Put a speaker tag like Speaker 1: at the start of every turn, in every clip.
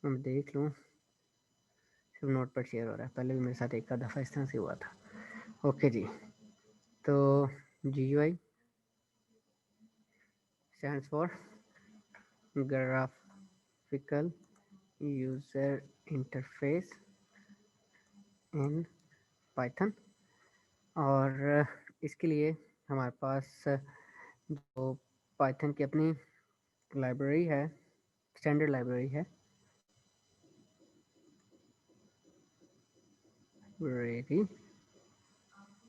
Speaker 1: मैं देख लूँ, सिर्फ नोट पर शेयर हो रहा है, पहले भी मेरे साथ एक दफ़ा इस तरह से हुआ था। ओके जी, तो GUI stands for graphical user interface in Python, और इसके लिए हमारे पास जो पाइथन की अपनी लाइब्रेरी है, स्टैंडर्ड लाइब्रेरी है,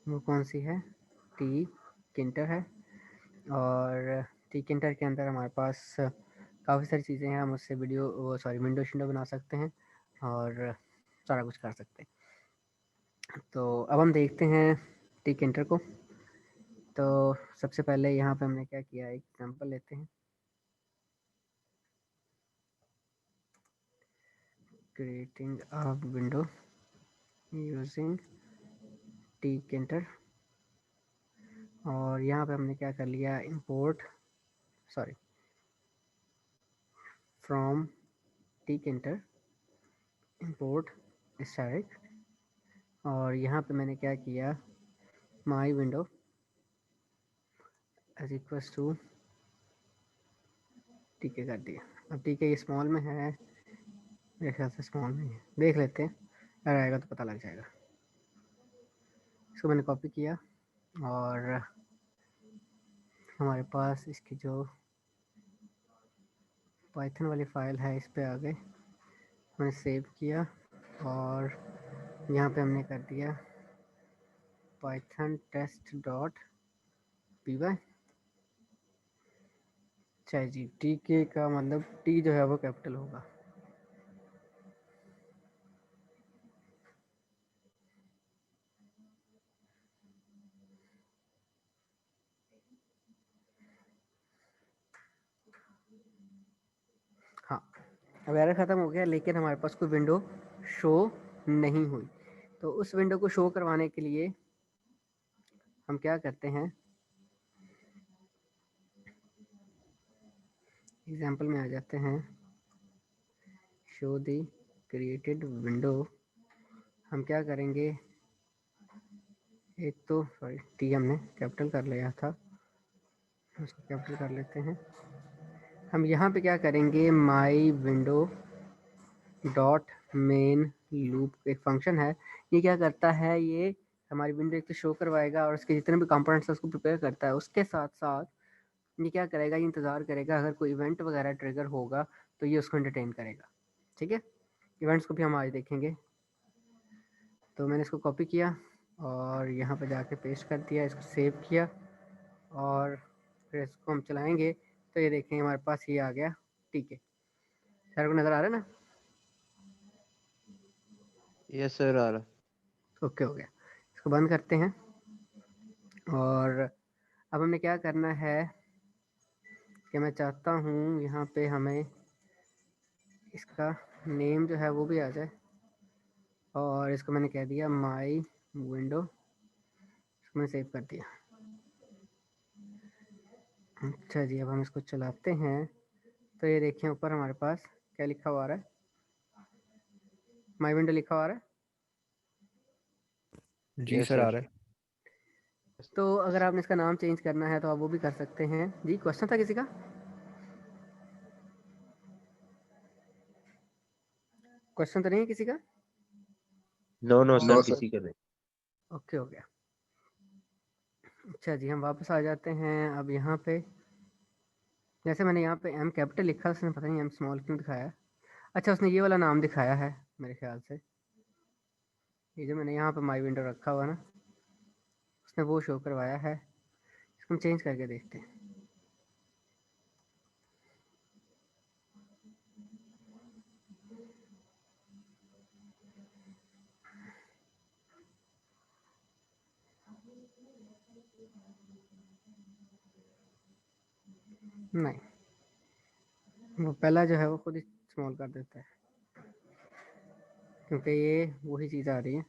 Speaker 1: वो कौन सी है, tkinter है। और tkinter के अंदर हमारे पास काफ़ी सारी चीज़ें हैं, हम उससे विंडो शिंडो बना सकते हैं और सारा कुछ कर सकते हैं। तो अब हम देखते हैं tkinter को। तो सबसे पहले यहाँ पे हमने क्या किया, एक एग्जांपल लेते हैं, creating a window using tkinter। और यहाँ पे हमने क्या कर लिया, फ्रॉम tkinter import static। और यहाँ पे मैंने क्या किया, my window is equals to TK कर दिया। अब टीके ये स्मॉल में है, मेरे ख्याल से स्मॉल में है, देख लेते हैं, अगर आएगा तो पता लग जाएगा। इसको मैंने कॉपी किया और हमारे पास इसकी जो पाइथन वाली फाइल है इस पे आ गए, मैंने सेव किया और यहाँ पे हमने कर दिया python test.py। चाहे जी, टीके का मतलब टी जो है वो कैपिटल होगा। हाँ, अब एरर ख़त्म हो गया, लेकिन हमारे पास कोई विंडो शो नहीं हुई। तो उस विंडो को शो करवाने के लिए हम क्या करते हैं, एग्जाम्पल में आ जाते हैं, शो दी क्रिएटेड विंडो। हम क्या करेंगे, एक तो टी हमने कैपिटल कर लिया था, उसको कैपिटल कर लेते हैं। हम यहाँ पे क्या करेंगे, माई विंडो डॉट मेन लूप एक फंक्शन है, ये क्या करता है, ये हमारी विंडो एक तो शो करवाएगा और उसके जितने भी कंपोनेंट्स उसको प्रिपेयर करता है, उसके साथ साथ ये क्या करेगा, ये इंतज़ार करेगा अगर कोई इवेंट वगैरह ट्रिगर होगा तो ये उसको एंटरटेन करेगा। ठीक है, इवेंट्स को भी हम आज देखेंगे। तो मैंने इसको कॉपी किया और यहाँ पे जाके पेस्ट कर दिया, इसको सेव किया और फिर इसको हम चलाएंगे तो ये देखेंगे हमारे पास ये आ गया। ठीक है, सारे को नज़र आ रहा है ना?
Speaker 2: यस सर आ रहा।
Speaker 1: ओके, हो गया। इसको बंद करते हैं और अब हमें क्या करना है कि मैं चाहता हूँ यहाँ पे हमें इसका नेम जो है वो भी आ जाए, और इसको मैंने कह दिया माई विंडो, इसको मैंने सेव कर दिया। अच्छा जी, अब हम इसको चलाते हैं तो ये देखिए ऊपर हमारे पास क्या लिखा हुआ आ रहा है, माई विंडो लिखा हुआ आ रहा है।
Speaker 3: जी
Speaker 2: यस
Speaker 3: सर आ
Speaker 2: सर।
Speaker 3: रहा है।
Speaker 1: तो अगर आपने इसका नाम चेंज करना है तो आप वो भी कर सकते हैं। जी, क्वेश्चन था किसी का? क्वेश्चन तो नहीं है किसी का?
Speaker 2: No no
Speaker 3: no
Speaker 2: sir,
Speaker 3: sir.
Speaker 2: किसी का नहीं।
Speaker 1: ओके, हो गया। अच्छा जी, हम वापस आ जाते हैं अब यहाँ पे। जैसे मैंने यहाँ पे एम कैपिटल लिखा, उसने पता नहीं एम स्मॉल क्यों दिखाया। अच्छा, उसने ये वाला नाम दिखाया है मेरे ख्याल से, ये जो मैंने यहाँ पे माई विंडो रखा हुआ ना, उसने वो शो करवाया है। इसको हम चेंज करके देखते हैं। नहीं, वो पहला जो है वो खुद ही स्मॉल कर देता है, क्योंकि ये वही चीज़ आ रही है।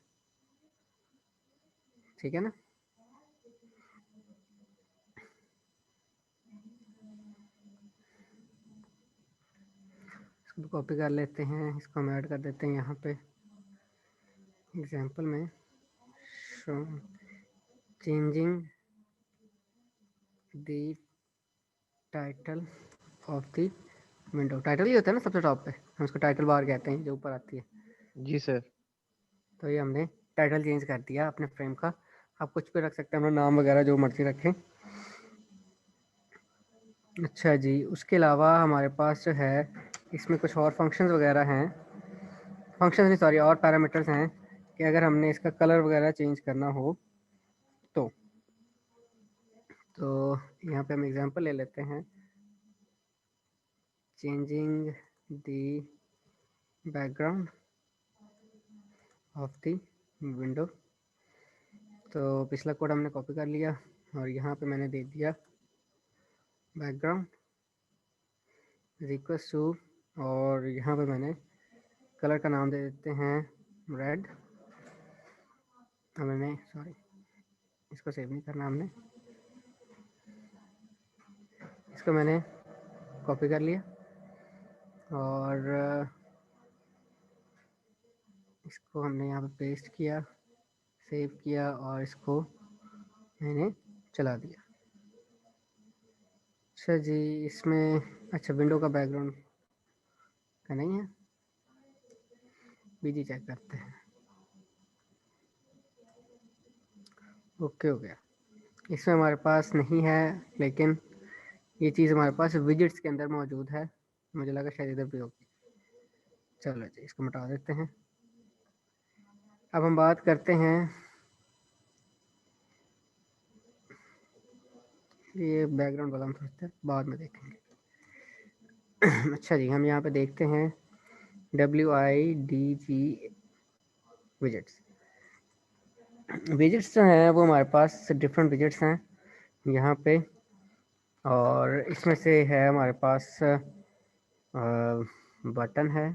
Speaker 1: ठीक है ना? इसको कॉपी कर लेते हैं, इसको हम ऐड कर देते हैं यहाँ पे एग्जाम्पल में, changing the title of the window. Title ही होता है ना सबसे टॉप पे, हम उसको टाइटल बार कहते हैं जो ऊपर आती है।
Speaker 2: जी सर।
Speaker 1: तो ये हमने टाइटल चेंज कर दिया अपने फ्रेम का। आप कुछ भी रख सकते हैं, अपना नाम वगैरह जो मर्जी रखें। अच्छा जी, उसके अलावा हमारे पास जो है इसमें कुछ और फंक्शंस वगैरह हैं, फंक्शंस नहीं सॉरी, और पैरामीटर्स हैं कि अगर हमने इसका कलर वगैरह चेंज करना हो तो यहाँ पे हम एग्जांपल ले लेते हैं, changing the background of the window. तो पिछला कोड हमने कॉपी कर लिया और यहाँ पे मैंने दे दिया बैकग्राउंड रिक्वेस्ट टू, और यहाँ पे मैंने कलर का नाम दे देते हैं रेड। हमने सॉरी इसको सेव नहीं करना, हमने इसको मैंने कॉपी कर लिया और इसको हमने यहाँ पे पेस्ट किया, सेव किया और इसको मैंने चला दिया। अच्छा जी, इसमें अच्छा विंडो का बैकग्राउंड का नहीं है, बीजी चेक करते हैं। ओके हो गया, इसमें हमारे पास नहीं है, लेकिन ये चीज़ हमारे पास विजिट्स के अंदर मौजूद है, मुझे लगा शायद इधर भी होगी। चलो जी, इसको मिटा देते हैं। अब हम बात करते हैं, ये बैकग्राउंड वाला हम सोचते हैं बाद में देखेंगे। अच्छा जी, हम यहाँ पे देखते हैं WIDG विजिट्स। विजिट्स जो हैं वो हमारे पास डिफरेंट विजिट्स हैं यहाँ पे, और इसमें से है हमारे पास बटन है,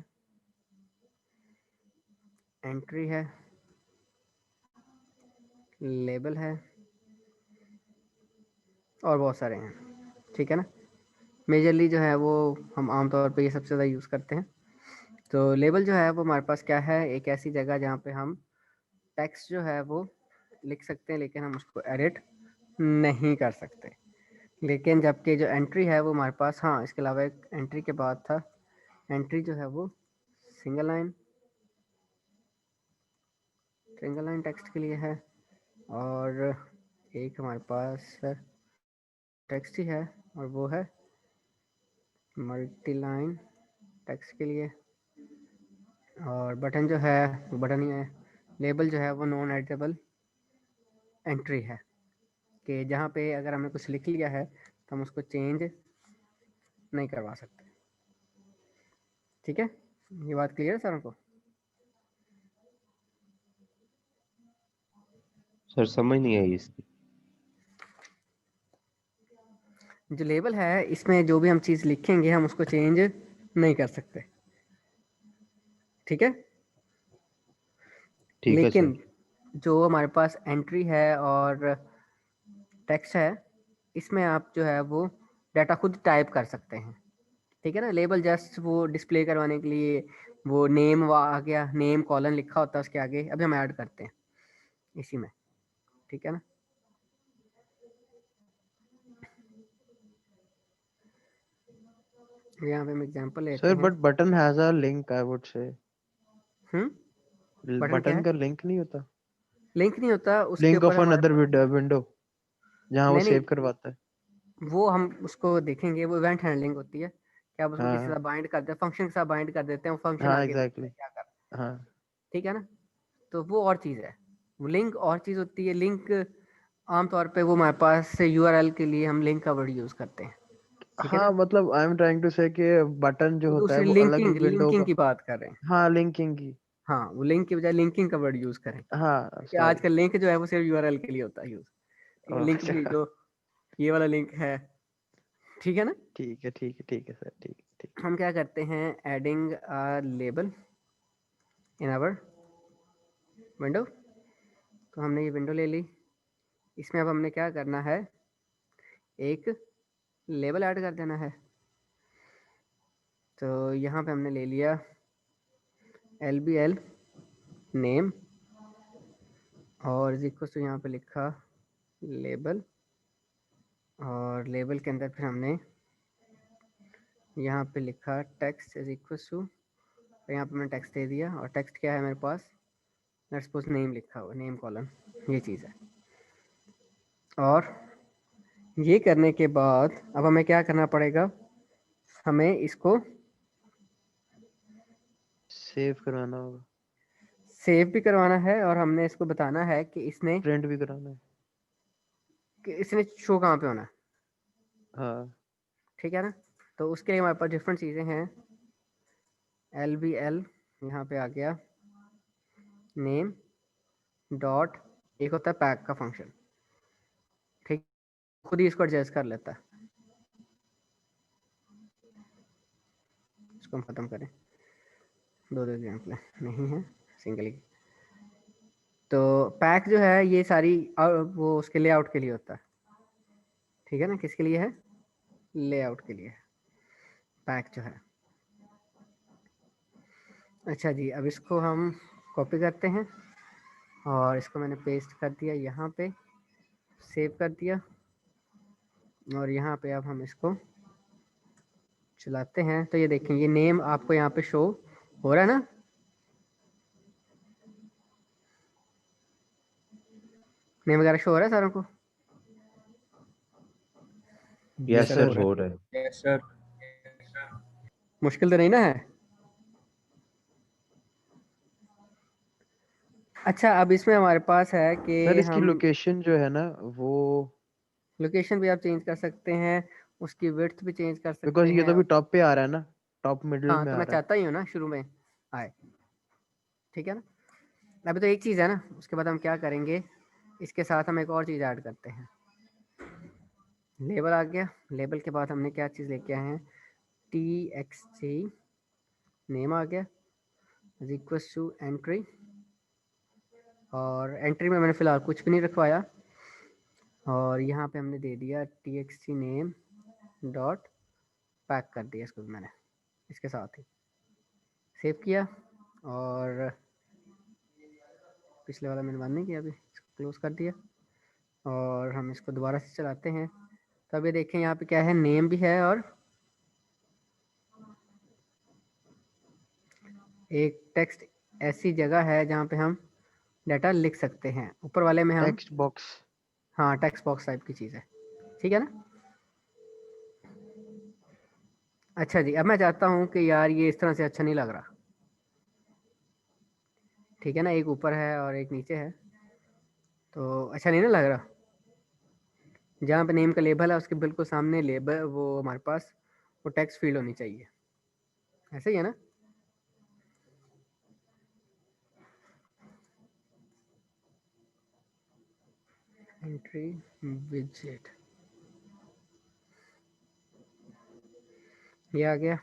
Speaker 1: एंट्री है, लेबल है और बहुत सारे हैं, ठीक है ना। मेजरली जो है वो हम आमतौर पे ये सबसे ज़्यादा यूज़ करते हैं। तो लेबल जो है वो हमारे पास क्या है, एक ऐसी जगह जहाँ पे हम टेक्स्ट जो है वो लिख सकते हैं, लेकिन हम उसको एडिट नहीं कर सकते। लेकिन जबकि जो एंट्री है वो हमारे पास, हाँ इसके अलावा एक एंट्री के बाद था, एंट्री जो है वो सिंगल लाइन टेक्स्ट के लिए है, और एक हमारे पास टेक्स्ट ही है और वो है मल्टी लाइन टेक्स्ट के लिए। और बटन जो है वो बटन ही है। लेबल जो है वो नॉन एडिटेबल एंट्री है, कि जहाँ पे अगर हमने कुछ लिख लिया है तो हम उसको चेंज नहीं करवा सकते। ठीक है, ये बात क्लियर है सर को?
Speaker 2: सर समझ नहीं आई इसकी।
Speaker 1: जो लेबल है इसमें जो भी हम चीज़ लिखेंगे हम उसको चेंज नहीं कर सकते, ठीक है।
Speaker 2: ठीक है
Speaker 1: लेकिन
Speaker 2: सर।
Speaker 1: जो हमारे पास एंट्री है और टेक्स्ट है, इसमें आप जो है वो डाटा खुद टाइप कर सकते हैं, ठीक है ना। लेबल जस्ट वो डिस्प्ले करवाने के लिए, वो नेम वो आ गया, नेम कॉलन लिखा होता है उसके आगे, अभी हम ऐड करते हैं इसी में, ठीक है ना। यहाँ पे हम एग्जांपल लेते
Speaker 2: सर
Speaker 1: हैं।
Speaker 2: But button has a link I would say.
Speaker 1: Button क्या
Speaker 2: बटन
Speaker 1: है?
Speaker 2: का लिंक नहीं होता?
Speaker 1: लिंक नहीं होता उसके
Speaker 2: लिंक
Speaker 1: ऊपर
Speaker 2: ऑफ
Speaker 1: हमारे
Speaker 2: अनदर
Speaker 1: पास।
Speaker 2: विंडो, जहाँ वो
Speaker 1: नहीं
Speaker 2: सेव
Speaker 1: नहीं,
Speaker 2: करवाता है।
Speaker 1: वो हम उसको देखेंगे, वो इवेंट हैंडलिंग होती है कि आप उसको किसी के
Speaker 2: हाँ
Speaker 1: साथ बाइंड कर देते हैं, फंक्शन के साथ बाइंड कर देते हैं, वो फंक्शन
Speaker 2: हाँ
Speaker 1: आगे देखता
Speaker 2: एग्जैक्टली।
Speaker 1: है क्या कर रहा है,
Speaker 2: हाँ
Speaker 1: ठीक है ना। तो वो और चीज़ है, वो लिंक और चीज़ होती है। लिंक आमतौर पे वो हमारे पास से URL के लिए हम लिंक का वर्ड यूज़ करते हैं, ठीक है ना।
Speaker 2: हाँ, मतलब आई एम ट्राइंग टू से कि बटन जो
Speaker 1: वो
Speaker 2: होता है
Speaker 1: दूसरी
Speaker 2: वो अलग
Speaker 1: लिंकिंग
Speaker 2: विंडो
Speaker 1: लिंकिंग
Speaker 2: का।
Speaker 1: की बात कर रहे हैं।
Speaker 2: हाँ लिंकिंग की।
Speaker 1: हाँ, वो लिंक की बजाय लिंकिंग का वर्ड यूज़ करें,
Speaker 2: हाँ
Speaker 1: क्योंकि
Speaker 2: सॉरी।
Speaker 1: आजकल लिंक जो है वो सिर्फ URL के लिए होता है यूज़, ठीक है। लिंक भी
Speaker 2: अच्छा।
Speaker 1: जो ये वाला लिंक है, ठीक है ना।
Speaker 2: ठीक है ठीक है ठीक है सर, ठीक ठीक।
Speaker 1: हम क्या करते हैं, adding a label in our window. तो हमने ये विंडो ले ली, इसमें अब हमने क्या करना है, एक लेबल ऐड कर देना है। तो यहाँ पे हमने ले लिया LBL नेम और इक्वल टू यहाँ पे लिखा लेबल, और लेबल के अंदर फिर हमने यहाँ पे लिखा टेक्स्ट इज इक्वल टू, यहाँ पे मैंने टेक्स्ट दे दिया, और टेक्स्ट क्या है मेरे पास, लेट्स सपोज नेम लिखा हुआ, नेम कॉलम, ये चीज़ है। और ये करने के बाद अब हमें क्या करना पड़ेगा, हमें इसको
Speaker 2: सेव करवाना होगा,
Speaker 1: सेव भी करवाना है, और हमने इसको बताना है कि
Speaker 2: प्रिंट भी कराना है।
Speaker 1: इसने शो कहाँ पे होना है,
Speaker 2: हाँ
Speaker 1: ठीक है ना। तो उसके लिए हमारे पास डिफरेंट चीज़ें हैं। LBL यहाँ पे आ गया नेम डॉट, एक होता है पैक का फंक्शन, ठीक, खुद ही इसको एडजस्ट कर लेता है। इसको हम ख़त्म करें, दो एग्जाम्पल नहीं है, सिंगल ही। तो पैक जो है ये सारी वो उसके लेआउट के लिए होता है, ठीक है ना। किसके लिए है, लेआउट के लिए है पैक जो है। अच्छा जी, अब इसको हम कॉपी करते हैं, और इसको मैंने पेस्ट कर दिया यहाँ पे, सेव कर दिया, और यहाँ पे अब हम इसको चलाते हैं। तो ये देखें, ये नेम आपको यहाँ पे शो हो रहा है ना, नेम वगैरह शो हो रहा है सारों को।
Speaker 2: यस सर,
Speaker 3: हो रहा है। Yes sir.
Speaker 1: मुश्किल तो नहीं ना है। अच्छा, अब इसमें हमारे पास है कि
Speaker 2: सर इसकी
Speaker 1: हम
Speaker 2: लोकेशन जो है ना वो,
Speaker 1: लोकेशन भी आप चेंज कर सकते हैं, उसकी विड्थ भी चेंज कर सकते
Speaker 2: बिकॉज ये
Speaker 1: हैं।
Speaker 2: तो अभी टॉप पे आ रहा है ना, टॉप मिडिल
Speaker 1: हाँ,
Speaker 2: में
Speaker 1: तो
Speaker 2: आ
Speaker 1: मैं
Speaker 2: रहा है।
Speaker 1: चाहता ही हूँ ना शुरू में आए, ठीक है ना। अभी तो एक चीज़ है ना, उसके बाद हम क्या करेंगे, इसके साथ हम एक और चीज़ ऐड करते हैं। लेबल आ गया, लेबल के बाद हमने क्या चीज़ लेके आए हैं, TXT नेम आ गया इज इक्वल टू एंट्री, और एंट्री में मैंने फ़िलहाल कुछ भी नहीं रखवाया, और यहाँ पे हमने दे दिया TXT नेम डॉट पैक कर दिया इसको भी मैंने इसके साथ ही सेव किया, और पिछले वाला मैंने बंद नहीं किया, अभी इसको क्लोज कर दिया, और हम इसको दोबारा से चलाते हैं। तो अभी देखें यहाँ पे क्या है, नेम भी है, और एक टेक्स्ट ऐसी जगह है जहाँ पे हम डाटा लिख सकते हैं, ऊपर वाले में हम,
Speaker 2: टेक्स्ट बॉक्स।
Speaker 1: हाँ टेक्स्ट बॉक्स टाइप की चीज़ है, ठीक है ना। अच्छा जी, अब मैं चाहता हूँ कि यार ये इस तरह से अच्छा नहीं लग रहा, ठीक है ना, एक ऊपर है और एक नीचे है, तो अच्छा नहीं ना लग रहा। जहाँ पे नेम का लेबल है उसके बिल्कुल सामने लेबल, वो हमारे पास वो टेक्स्ट फील्ड होनी चाहिए, ऐसे ही है ना। एंट्री विजेट, ये आ गया।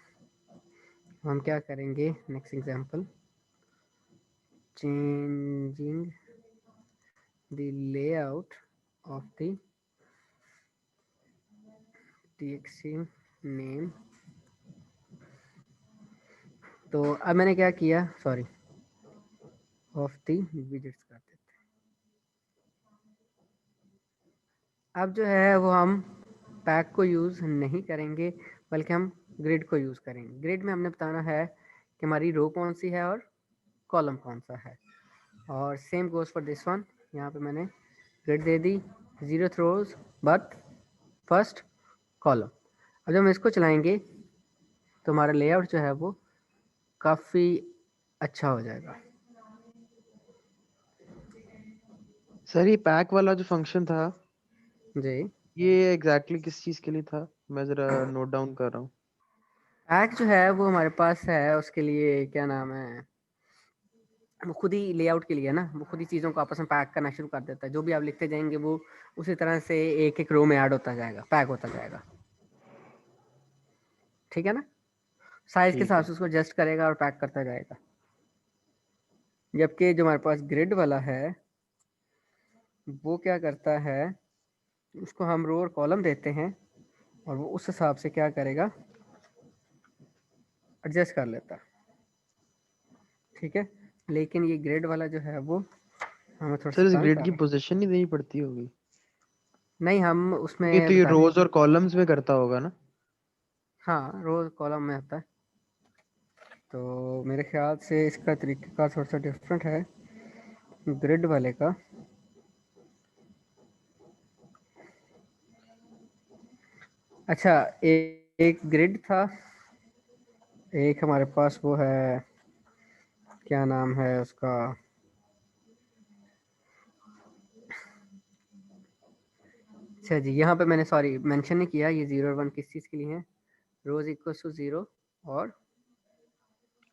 Speaker 1: हम क्या करेंगे, next example, changing the layout of the TXT name. तो अब मैंने क्या किया, सॉरी, ऑफ द विजेट्स कर देते हैं। अब जो है वो हम पैक को यूज़ नहीं करेंगे, बल्कि हम ग्रिड को यूज़ करेंगे। ग्रिड में हमने बताना है कि हमारी रो कौन सी है और कॉलम कौन सा है, और same goes for this one. यहाँ पे मैंने grid they the, 0 throws but first column. अब जब हम इसको चलाएंगे तो हमारा लेआउट जो है वो काफ़ी अच्छा हो जाएगा।
Speaker 2: सर ये पैक वाला जो फंक्शन था,
Speaker 1: जी,
Speaker 2: ये एग्जैक्टली किस चीज के लिए था? मैं जरा नोट डाउन कर रहा हूँ।
Speaker 1: पैक जो है वो हमारे पास है, उसके लिए क्या नाम है, वो खुद ही लेआउट के लिए ना, वो खुद ही चीज़ों को आपस में पैक करना शुरू कर देता है। जो भी आप लिखते जाएंगे वो उसी तरह से एक एक रो में ऐड होता जाएगा, पैक होता जाएगा, ठीक है ना। साइज के
Speaker 2: ठीक
Speaker 1: हिसाब
Speaker 2: है।
Speaker 1: से उसको एडजस्ट करेगा और पैक करता जाएगा। जबकि जो हमारे पास ग्रिड वाला है वो क्या करता है, उसको हम रो और कॉलम देते हैं, और वो उस हिसाब से क्या करेगा, एडजस्ट कर लेता, ठीक है। लेकिन ये ग्रिड वाला जो है वो हमें थोड़ा
Speaker 2: सर
Speaker 1: सा
Speaker 2: इस
Speaker 1: तंग
Speaker 2: ग्रिड
Speaker 1: कर
Speaker 2: की
Speaker 1: रहा है।
Speaker 2: पोजीशन नहीं देनी पड़ती होगी,
Speaker 1: नहीं, हम
Speaker 2: ये
Speaker 1: उसमें
Speaker 2: तो ये
Speaker 1: बता दें।
Speaker 2: रोज और कॉलम्स में करता होगा ना।
Speaker 1: हाँ, रोज कॉलम में आता है, तो मेरे ख्याल से इसका तरीका थोड़ा सा डिफरेंट है ग्रिड वाले का। अच्छा, एक ग्रिड था, एक हमारे पास वो है, क्या नाम है उसका, अच्छा जी, यहाँ पे मैंने सॉरी मेंशन नहीं किया, ये 0 और 1 किस चीज़ के लिए है। रोज इक्वल्स टू 0 और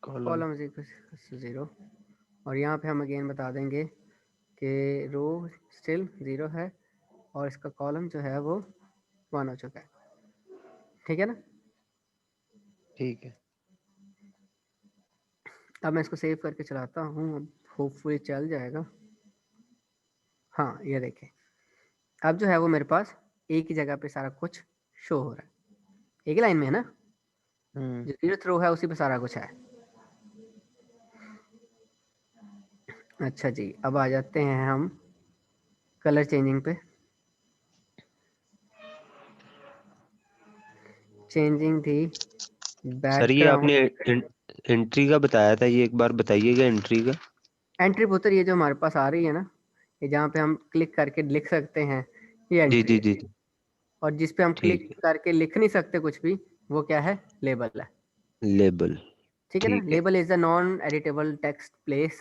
Speaker 2: column.
Speaker 1: Column is equals to 0। और यहाँ पे हम अगेन बता देंगे कि रो स्टिल 0 है और इसका कॉलम जो है वो 1 हो चुका है, ठीक है ना।
Speaker 2: ठीक है।
Speaker 1: अब मैं इसको सेव करके चलाता हूँ, अब होपफुली चल जाएगा। हाँ, ये देखें, अब जो है वो मेरे पास एक ही जगह पे सारा कुछ शो हो रहा है, एक ही लाइन में है ना,
Speaker 2: हम्म।
Speaker 1: जो 0th रो है उसी पे सारा कुछ है। अच्छा जी, अब आ जाते हैं हम कलर चेंजिंग पे। चेंजिंग थी
Speaker 3: सर ये
Speaker 1: बैकग्राउंड।
Speaker 3: आपने एंट्री का बताया था, ये एक बार बताइएगा एंट्री का।
Speaker 1: एंट्री पुत्र, ये जो हमारे पास आ रही है ना, ये जहाँ पे हम क्लिक करके लिख सकते हैं, ये
Speaker 3: जी
Speaker 1: एंट्री
Speaker 3: जी
Speaker 1: है।
Speaker 3: जी जी,
Speaker 1: और जिस पे हम क्लिक
Speaker 3: ठीक
Speaker 1: करके लिख नहीं सकते कुछ भी, वो क्या है, लेबल है,
Speaker 3: है, लेबल।
Speaker 1: ठीक है ना।
Speaker 3: ठीक है
Speaker 1: label is the non editable text place,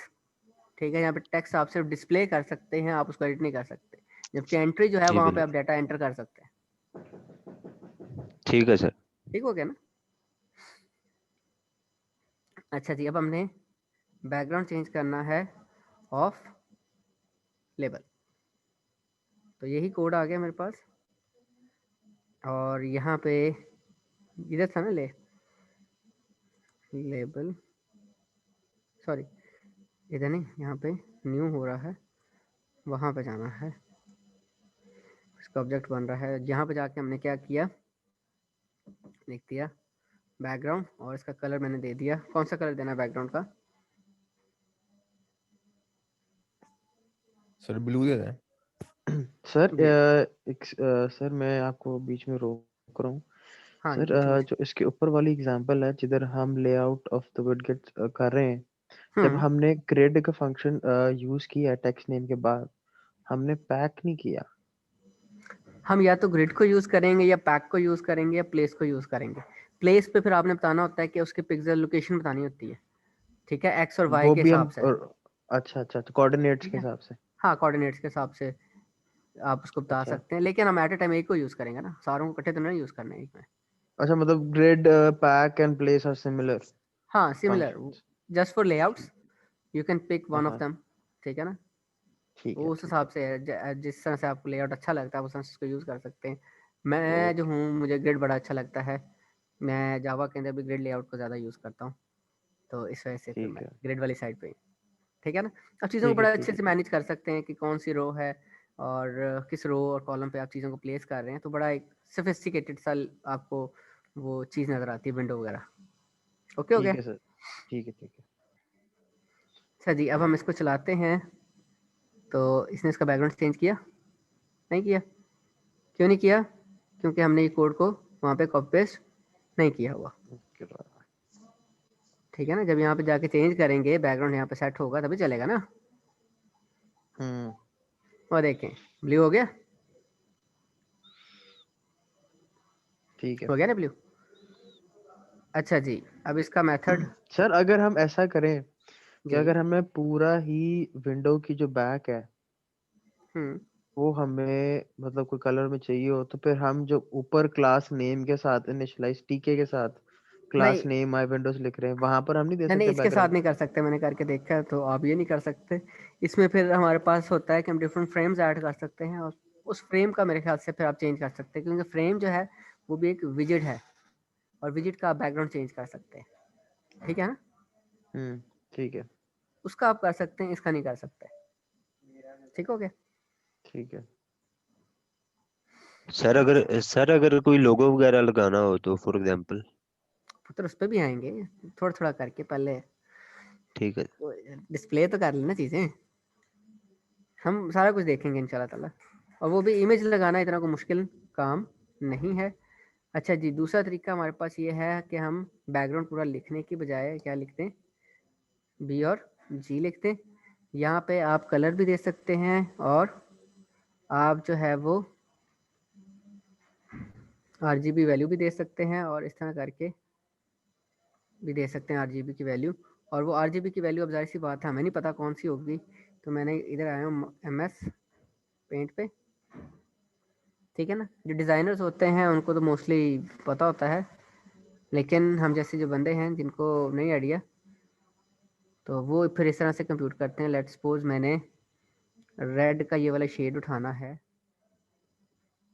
Speaker 1: ठीक है। यहाँ पे टेक्स्ट आप सिर्फ डिस्प्ले कर सकते हैं, आप उसको एडिट नहीं कर सकते। जबकि एंट्री जो है
Speaker 3: जी
Speaker 1: वहाँ पे आप
Speaker 3: बिल्कुल,
Speaker 1: डाटा एंटर कर सकते हैं,
Speaker 3: ठीक है सर।
Speaker 1: ठीक हो गया ना। अच्छा जी, अब हमने बैकग्राउंड चेंज करना है ऑफ लेबल, तो यही कोड आ गया मेरे पास। और यहाँ पे इधर था ना लेबल, सॉरी इधर नहीं, यहाँ पे न्यू हो रहा है, वहाँ पे जाना है, इसका ऑब्जेक्ट बन रहा है। यहाँ पे जाके हमने क्या किया, लिख दिया बैकग्राउंड और इसका कलर मैंने दे दिया। कौन सा कलर देना है बैकग्राउंड का?
Speaker 4: सर ब्लू दे दें।
Speaker 2: Sir
Speaker 1: blue.
Speaker 2: सर मैं आपको बीच में रोक रहा हूँ।
Speaker 1: हाँ
Speaker 2: सर
Speaker 1: जी, पूछे।
Speaker 2: जो इसके ऊपर वाली एग्जांपल है जिधर हम लेआउट ऑफ द विडगेट कर रहे हैं, जब
Speaker 1: हम्म
Speaker 2: हमने ग्रिड का फंक्शन यूज किया टेक्स्ट नेम के बाद, हमने पैक नहीं किया।
Speaker 1: हम या तो ग्रिड को यूज़ करेंगे या पैक को यूज़ करेंगे या प्लेस को यूज़ करेंगे। प्लेस पे फिर आपने बताना होता है कि उसके पिक्सल लोकेशन बतानी होती है, ठीक है, एक्स और वाई
Speaker 2: वो
Speaker 1: के
Speaker 2: भी हम
Speaker 1: हिसाब से,
Speaker 2: अच्छा अच्छा, तो कोऑर्डिनेट्स
Speaker 1: ठीक
Speaker 2: के
Speaker 1: है।
Speaker 2: हिसाब से।
Speaker 1: हाँ, कोऑर्डिनेट्स के हिसाब से आप उसको बता
Speaker 2: अच्छा
Speaker 1: सकते हैं, लेकिन हम एट ए टाइम एक को यूज़ करेंगे ना, सारों को इकट्ठे तो नहीं यूज़ करना है एक में।
Speaker 2: अच्छा, मतलब grid, pack and place are similar
Speaker 1: हाँ, similar,
Speaker 2: functions.
Speaker 1: Just for layouts you can pick one of
Speaker 2: हाँ,
Speaker 1: देम, ठीक है ना।
Speaker 2: ठीक है
Speaker 1: वो उस
Speaker 2: ठीक है।
Speaker 1: हिसाब से है, जिस तरह से आपको लेआउट अच्छा लगता है उस तरह से उसको यूज़ कर सकते हैं। मैं जो
Speaker 2: ओके।
Speaker 1: हूँ, मुझे ग्रिड बड़ा अच्छा लगता है, मैं जावा के अंदर भी ग्रिड लेआउट को ज़्यादा यूज़ करता हूँ, तो इस वजह से फिर
Speaker 2: ठीक
Speaker 1: मैं
Speaker 2: है
Speaker 1: ग्रिड वाली साइड पे ही, ठीक है ना। अब चीज़ों को
Speaker 2: ठीक है
Speaker 1: बड़ा
Speaker 2: ठीक
Speaker 1: अच्छे
Speaker 2: है
Speaker 1: से
Speaker 2: ठीक
Speaker 1: मैनेज कर सकते हैं कि कौन सी रो है और किस रो और कॉलम पे आप चीज़ों को प्लेस कर रहे हैं, तो बड़ा एक सोफिस्टिकेटेड सा आपको वो चीज़ नज़र आती है, विंडो वगैरह। ओके हो
Speaker 2: ठीक
Speaker 1: गया।
Speaker 2: है सर। ठीक है ठीक है।
Speaker 1: अच्छा जी, अब हम इसको चलाते हैं, तो इसने इसका बैकग्राउंड चेंज किया? नहीं किया। क्यों नहीं किया? क्योंकि हमने ये कोड को वहाँ पे कॉपी पेस्ट नहीं किया हुआ,
Speaker 2: उसके बाद
Speaker 1: ठीक है ना। जब यहाँ पे जाके चेंज करेंगे, बैकग्राउंड यहाँ पे सेट होगा तभी चलेगा ना।
Speaker 2: हम्म।
Speaker 1: और देखें, ब्लू हो गया,
Speaker 2: ठीक है
Speaker 1: हो गया ना ब्लू। अच्छा जी, अब इसका मेथड।
Speaker 2: सर अगर हम ऐसा करें कि
Speaker 1: जी।
Speaker 2: अगर हमें पूरा ही विंडो की जो बैक है
Speaker 1: हम्म
Speaker 2: वो हमें मतलब कोई कलर में चाहिए हो, तो फिर हम जो ऊपर क्लास नेम के साथ इनिशियलाइज टीके के साथ क्लास
Speaker 1: नहीं
Speaker 2: नेम माई विंडोज लिख रहे हैं, वहां पर हम नहीं दे
Speaker 1: नहीं नहीं,
Speaker 2: सकते
Speaker 1: इसके साथ
Speaker 2: बैकग्राउंड।
Speaker 1: नहीं कर सकते, मैंने करके देखा है, तो आप ये नहीं कर सकते। इसमें फिर हमारे पास होता है कि हम डिफरेंट फ्रेम्स ऐड कर सकते हैं, और उस फ्रेम का मेरे ख्याल से फिर आप चेंज कर सकते हैं, क्योंकि फ्रेम जो है वो भी एक विजिट है, और विजिट का आप बैकग्राउंड चेंज कर सकते हैं, ठीक है ना।
Speaker 2: ठीक है
Speaker 1: उसका आप कर सकते हैं, इसका नहीं कर सकते, ठीक हो गया।
Speaker 2: ठीक है।
Speaker 3: सर अगर कोई लोगो वगैरह लगाना हो तो फॉर एग्जांपल।
Speaker 1: पुत्र उस पर भी आएंगे थोड़ा थोड़ा करके, पहले
Speaker 3: ठीक है।
Speaker 1: डिस्प्ले तो कर लेना चीज़ें, हम सारा कुछ देखेंगे इंशाल्लाह ताला। और वो भी इमेज लगाना इतना कोई मुश्किल काम नहीं है। अच्छा जी, दूसरा तरीका हमारे पास ये है कि हम बैकग्राउंड पूरा लिखने की बजाय क्या लिखते हैं, बी और जी लिखते हैं। यहाँ पे आप कलर भी दे सकते हैं और आप जो है वो RGB वैल्यू भी दे सकते हैं, और इस तरह करके भी दे सकते हैं RGB की वैल्यू। और वो RGB की वैल्यू अब जाहिर सी बात है हमें नहीं पता कौन सी होगी, तो मैंने इधर आया हूँ MS पेंट पे, ठीक है ना। जो डिज़ाइनर्स होते हैं उनको तो मोस्टली पता होता है, लेकिन हम जैसे जो बंदे हैं जिनको नहीं आइडिया, तो वो फिर इस तरह से कंप्यूट करते हैं। लेट्स सपोज मैंने रेड का ये वाला शेड उठाना है,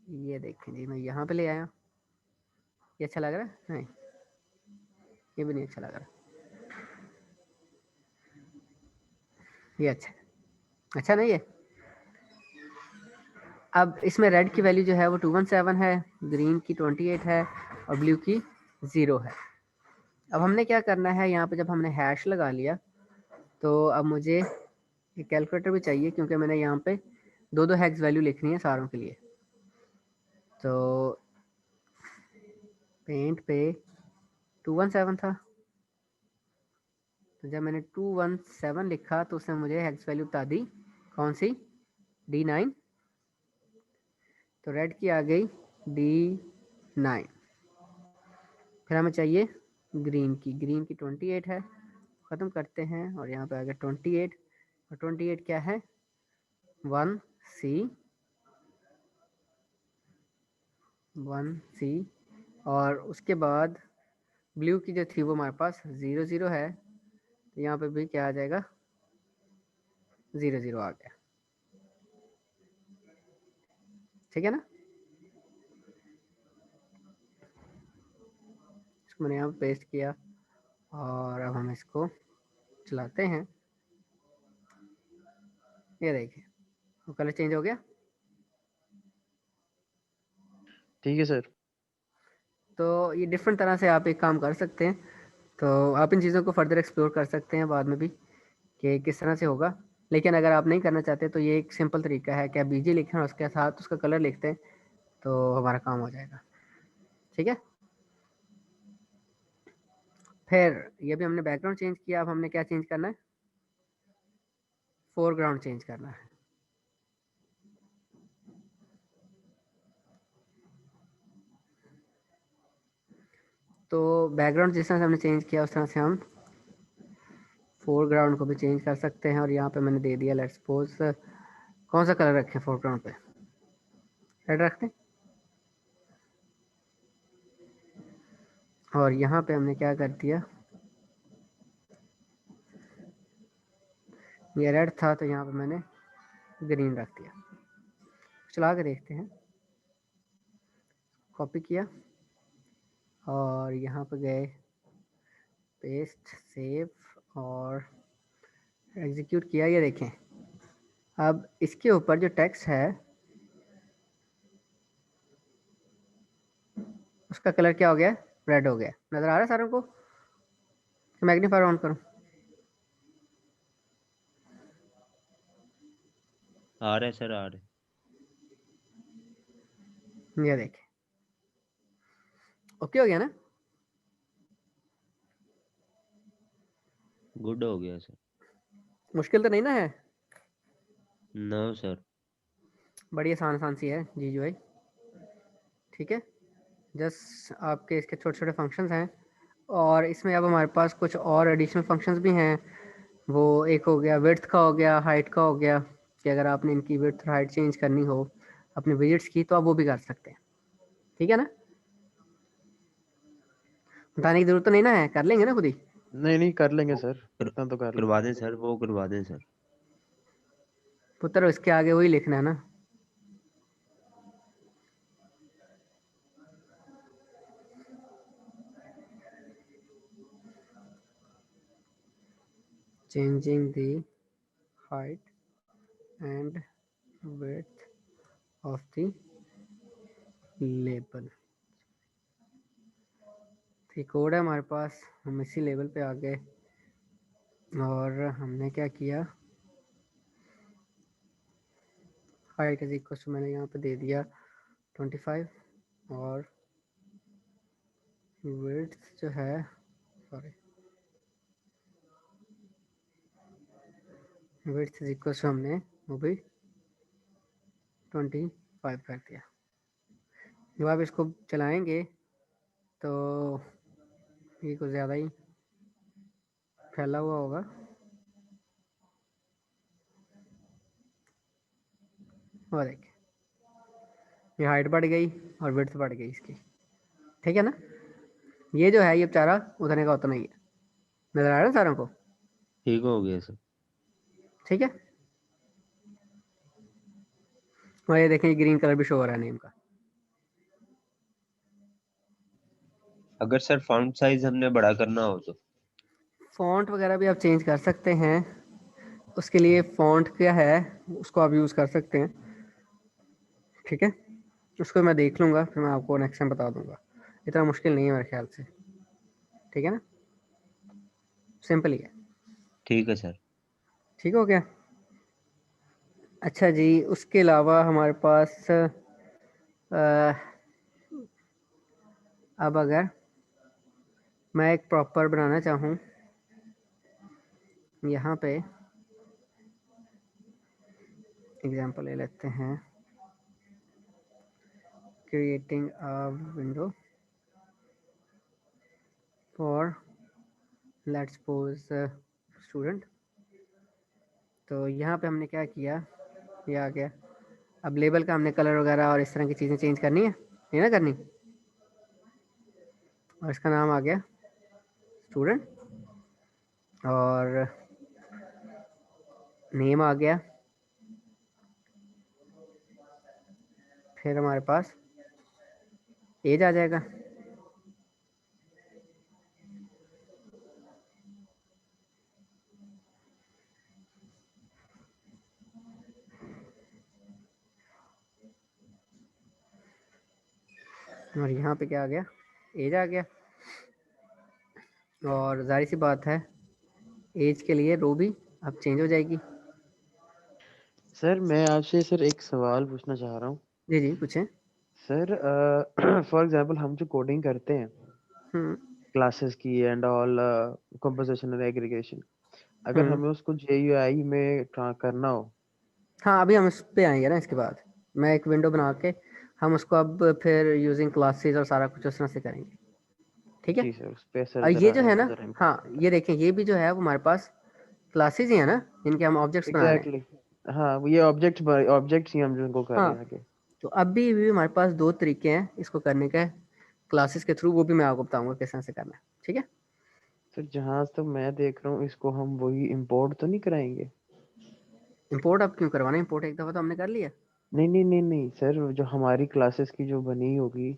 Speaker 1: ये देखें जी मैं यहाँ पे ले आया, ये अच्छा लग रहा है? नहीं, ये भी नहीं अच्छा लग रहा, ये अच्छा नहीं है। अब इसमें रेड की वैल्यू जो है वो 217 है, ग्रीन की 28 है और ब्लू की 0 है। अब हमने क्या करना है, यहाँ पे जब हमने हैश लगा लिया तो अब मुझे एक कैलकुलेटर भी चाहिए, क्योंकि मैंने यहाँ पे दो हैश वैल्यू लिखनी है सारों के लिए। तो पेंट पे 217 था, तो जब मैंने 217 लिखा तो उसने मुझे हैश वैल्यू बता दी, कौन सी, D9। तो रेड की आ गई D9। फिर हमें चाहिए ग्रीन की 28 है, ख़त्म करते हैं और यहाँ पे आ गया 28। और 28 क्या है, 1C। और उसके बाद ब्लू की जो थी वो हमारे पास 00 है, तो यहाँ पे भी क्या आ जाएगा, 00 आ गया, ठीक है ना। इसको मैंने यहाँ पे पेस्ट किया और अब हम इसको चलाते हैं, ये देखिए वो कलर चेंज हो गया।
Speaker 2: ठीक है सर।
Speaker 1: तो ये डिफरेंट तरह से आप एक काम कर सकते हैं, तो आप इन चीज़ों को फर्दर एक्सप्लोर कर सकते हैं बाद में भी कि किस तरह से होगा। लेकिन अगर आप नहीं करना चाहते तो ये एक सिंपल तरीका है कि आप BG लिखें और उसके साथ उसका कलर लिखते हैं, तो हमारा काम हो जाएगा, ठीक है। फिर ये भी हमने बैकग्राउंड चेंज किया, अब हमने क्या चेंज करना है, फोरग्राउंड चेंज करना है। तो बैकग्राउंड जिस तरह से हमने चेंज किया उस तरह से हम फोरग्राउंड को भी चेंज कर सकते हैं। और यहाँ पे मैंने दे दिया, लेट्स सपोज कौन सा कलर रखें फोरग्राउंड पे, रेड रखते हैं। और यहाँ पे हमने क्या कर दिया, ये रेड था तो यहाँ पे मैंने ग्रीन रख दिया। चला के देखते हैं, कॉपी किया और यहाँ पे गए, पेस्ट, सेव और एग्जीक्यूट किया। ये देखें अब इसके ऊपर जो टेक्स्ट है उसका कलर क्या हो गया, रेड हो गया। नज़र आ रहा है सारों को, मैग्नीफायर ऑन करूँ,
Speaker 3: आ रहे सर, आ रहे।
Speaker 1: ये देखें ओके हो गया ना।
Speaker 3: गुड हो गया सर।
Speaker 1: मुश्किल तो नहीं ना है,
Speaker 3: नो सर।
Speaker 1: बड़ी आसान आसान सी है जी भाई, ठीक है। जस्ट आपके इसके छोटे छोटे फंक्शंस हैं, और इसमें अब हमारे पास कुछ और एडिशनल फंक्शंस भी हैं। वो एक हो गया विड्थ का, हो गया हाइट का, हो गया कि अगर आपने इनकी विड्थ और हाइट चेंज करनी हो अपने विजिट्स की तो आप वो भी कर सकते हैं, ठीक है ना। बताने की जरूरत तो नहीं ना है, कर लेंगे ना खुद ही।
Speaker 2: नहीं नहीं, कर लेंगे
Speaker 3: वो
Speaker 2: सर, इतना तो कर
Speaker 3: करवा
Speaker 2: लेंगे।
Speaker 3: दें सर, वो करवा दें सर।
Speaker 1: पुत्र इसके आगे वही लिखना है ना, changing the height and width of the label, ये कोड है हमारे पास, हम इसी लेवल पे आ गए और हमने क्या किया, हाइट इज इक्वल टू मैंने यहाँ पे दे दिया 25 और विड्थ जो है, sorry, width is equal to हमने वो भी 25 कर दिया। जब आप इसको चलाएंगे तो ये कुछ ज़्यादा ही फैला हुआ होगा, और देखिए ये हाइट बढ़ गई और विड्थ बढ़ गई इसकी, ठीक है ना। ये जो है ये बेचारा उतने का उतना ही है, नजर आ रहा है सारों को,
Speaker 3: ठीक हो गया सर।
Speaker 1: ठीक है। और ये देखें ग्रीन कलर भी शो हो रहा है नेम का।
Speaker 3: अगर सर फॉन्ट साइज हमने बड़ा करना हो तो?
Speaker 1: फॉन्ट वगैरह भी आप चेंज कर सकते हैं, उसके लिए फॉन्ट क्या है उसको आप यूज़ कर सकते हैं, ठीक है। उसको मैं देख लूँगा, फिर मैं आपको नेक्स्ट टाइम बता दूँगा। इतना मुश्किल नहीं है मेरे ख्याल से, ठीक है ना, सिंपल ही है।
Speaker 3: ठीक है सर।
Speaker 1: ठीक हो गया। अच्छा जी, उसके अलावा हमारे पास अब अगर मैं एक प्रॉपर बनाना चाहूँ, यहाँ पे एग्जांपल ले लेते हैं, creating a window for let's suppose student. तो यहाँ पे हमने क्या किया, ये आ गया। अब लेबल का हमने कलर वगैरह और इस तरह की चीज़ें चेंज करनी है, नहीं ना करनी, और इसका नाम आ गया स्टूडेंट और नेम आ गया। फिर हमारे पास एज आ जाएगा, और यहाँ पे क्या आ गया, एज आ गया। और जाहिर सी बात है एज के लिए रो भी अब चेंज हो जाएगी।
Speaker 2: सर मैं आपसे सर एक सवाल पूछना चाह रहा हूँ।
Speaker 1: जी जी पूछें।
Speaker 2: सर फॉर एग्जांपल हम जो कोडिंग करते हैं
Speaker 1: हम्म
Speaker 2: क्लासेस की एंड ऑल, कंपोजिशन और एग्रीगेशन, अगर
Speaker 1: हम्म
Speaker 2: हमें उसको जेयूआई में करना हो।
Speaker 1: हाँ, अभी हम इस पे आएंगे ना, इसके बाद मैं एक विंडो बना के हम उसको अब फिर यूजिंग क्लासेस और सारा कुछ उस तरह से करेंगे, ठीक है।
Speaker 2: जी सर, उस पे सर
Speaker 1: और ये
Speaker 2: जरा
Speaker 1: जो है ना,
Speaker 2: जरा
Speaker 1: हाँ ये देखें, ये भी जो है वो हमारे पास क्लासेस ही है ना, जिनके हम ऑब्जेक्ट्स बना रहे हैं।
Speaker 2: एग्जैक्टली हाँ, वो ये ऑब्जेक्ट्स ही हम जिनको कर रहे
Speaker 1: हाँ,
Speaker 2: हैं आगे।
Speaker 1: तो अभी भी हमारे पास दो तरीके हैं इसको करने के, क्लासेस के थ्रू, वो भी मैं आपको बताऊंगा किस तरह से करना है, ठीक है।
Speaker 2: सर जहाँ तक मैं देख रहा हूँ इसको हम वही इंपोर्ट तो नहीं कराएंगे?
Speaker 1: इंपोर्ट अब क्यों करवाना, इंपोर्ट एक दफ़ा तो हमने कर लिया।
Speaker 2: नहीं नहीं नहीं नहीं सर, जो हमारी क्लासेस की जो बनी होगी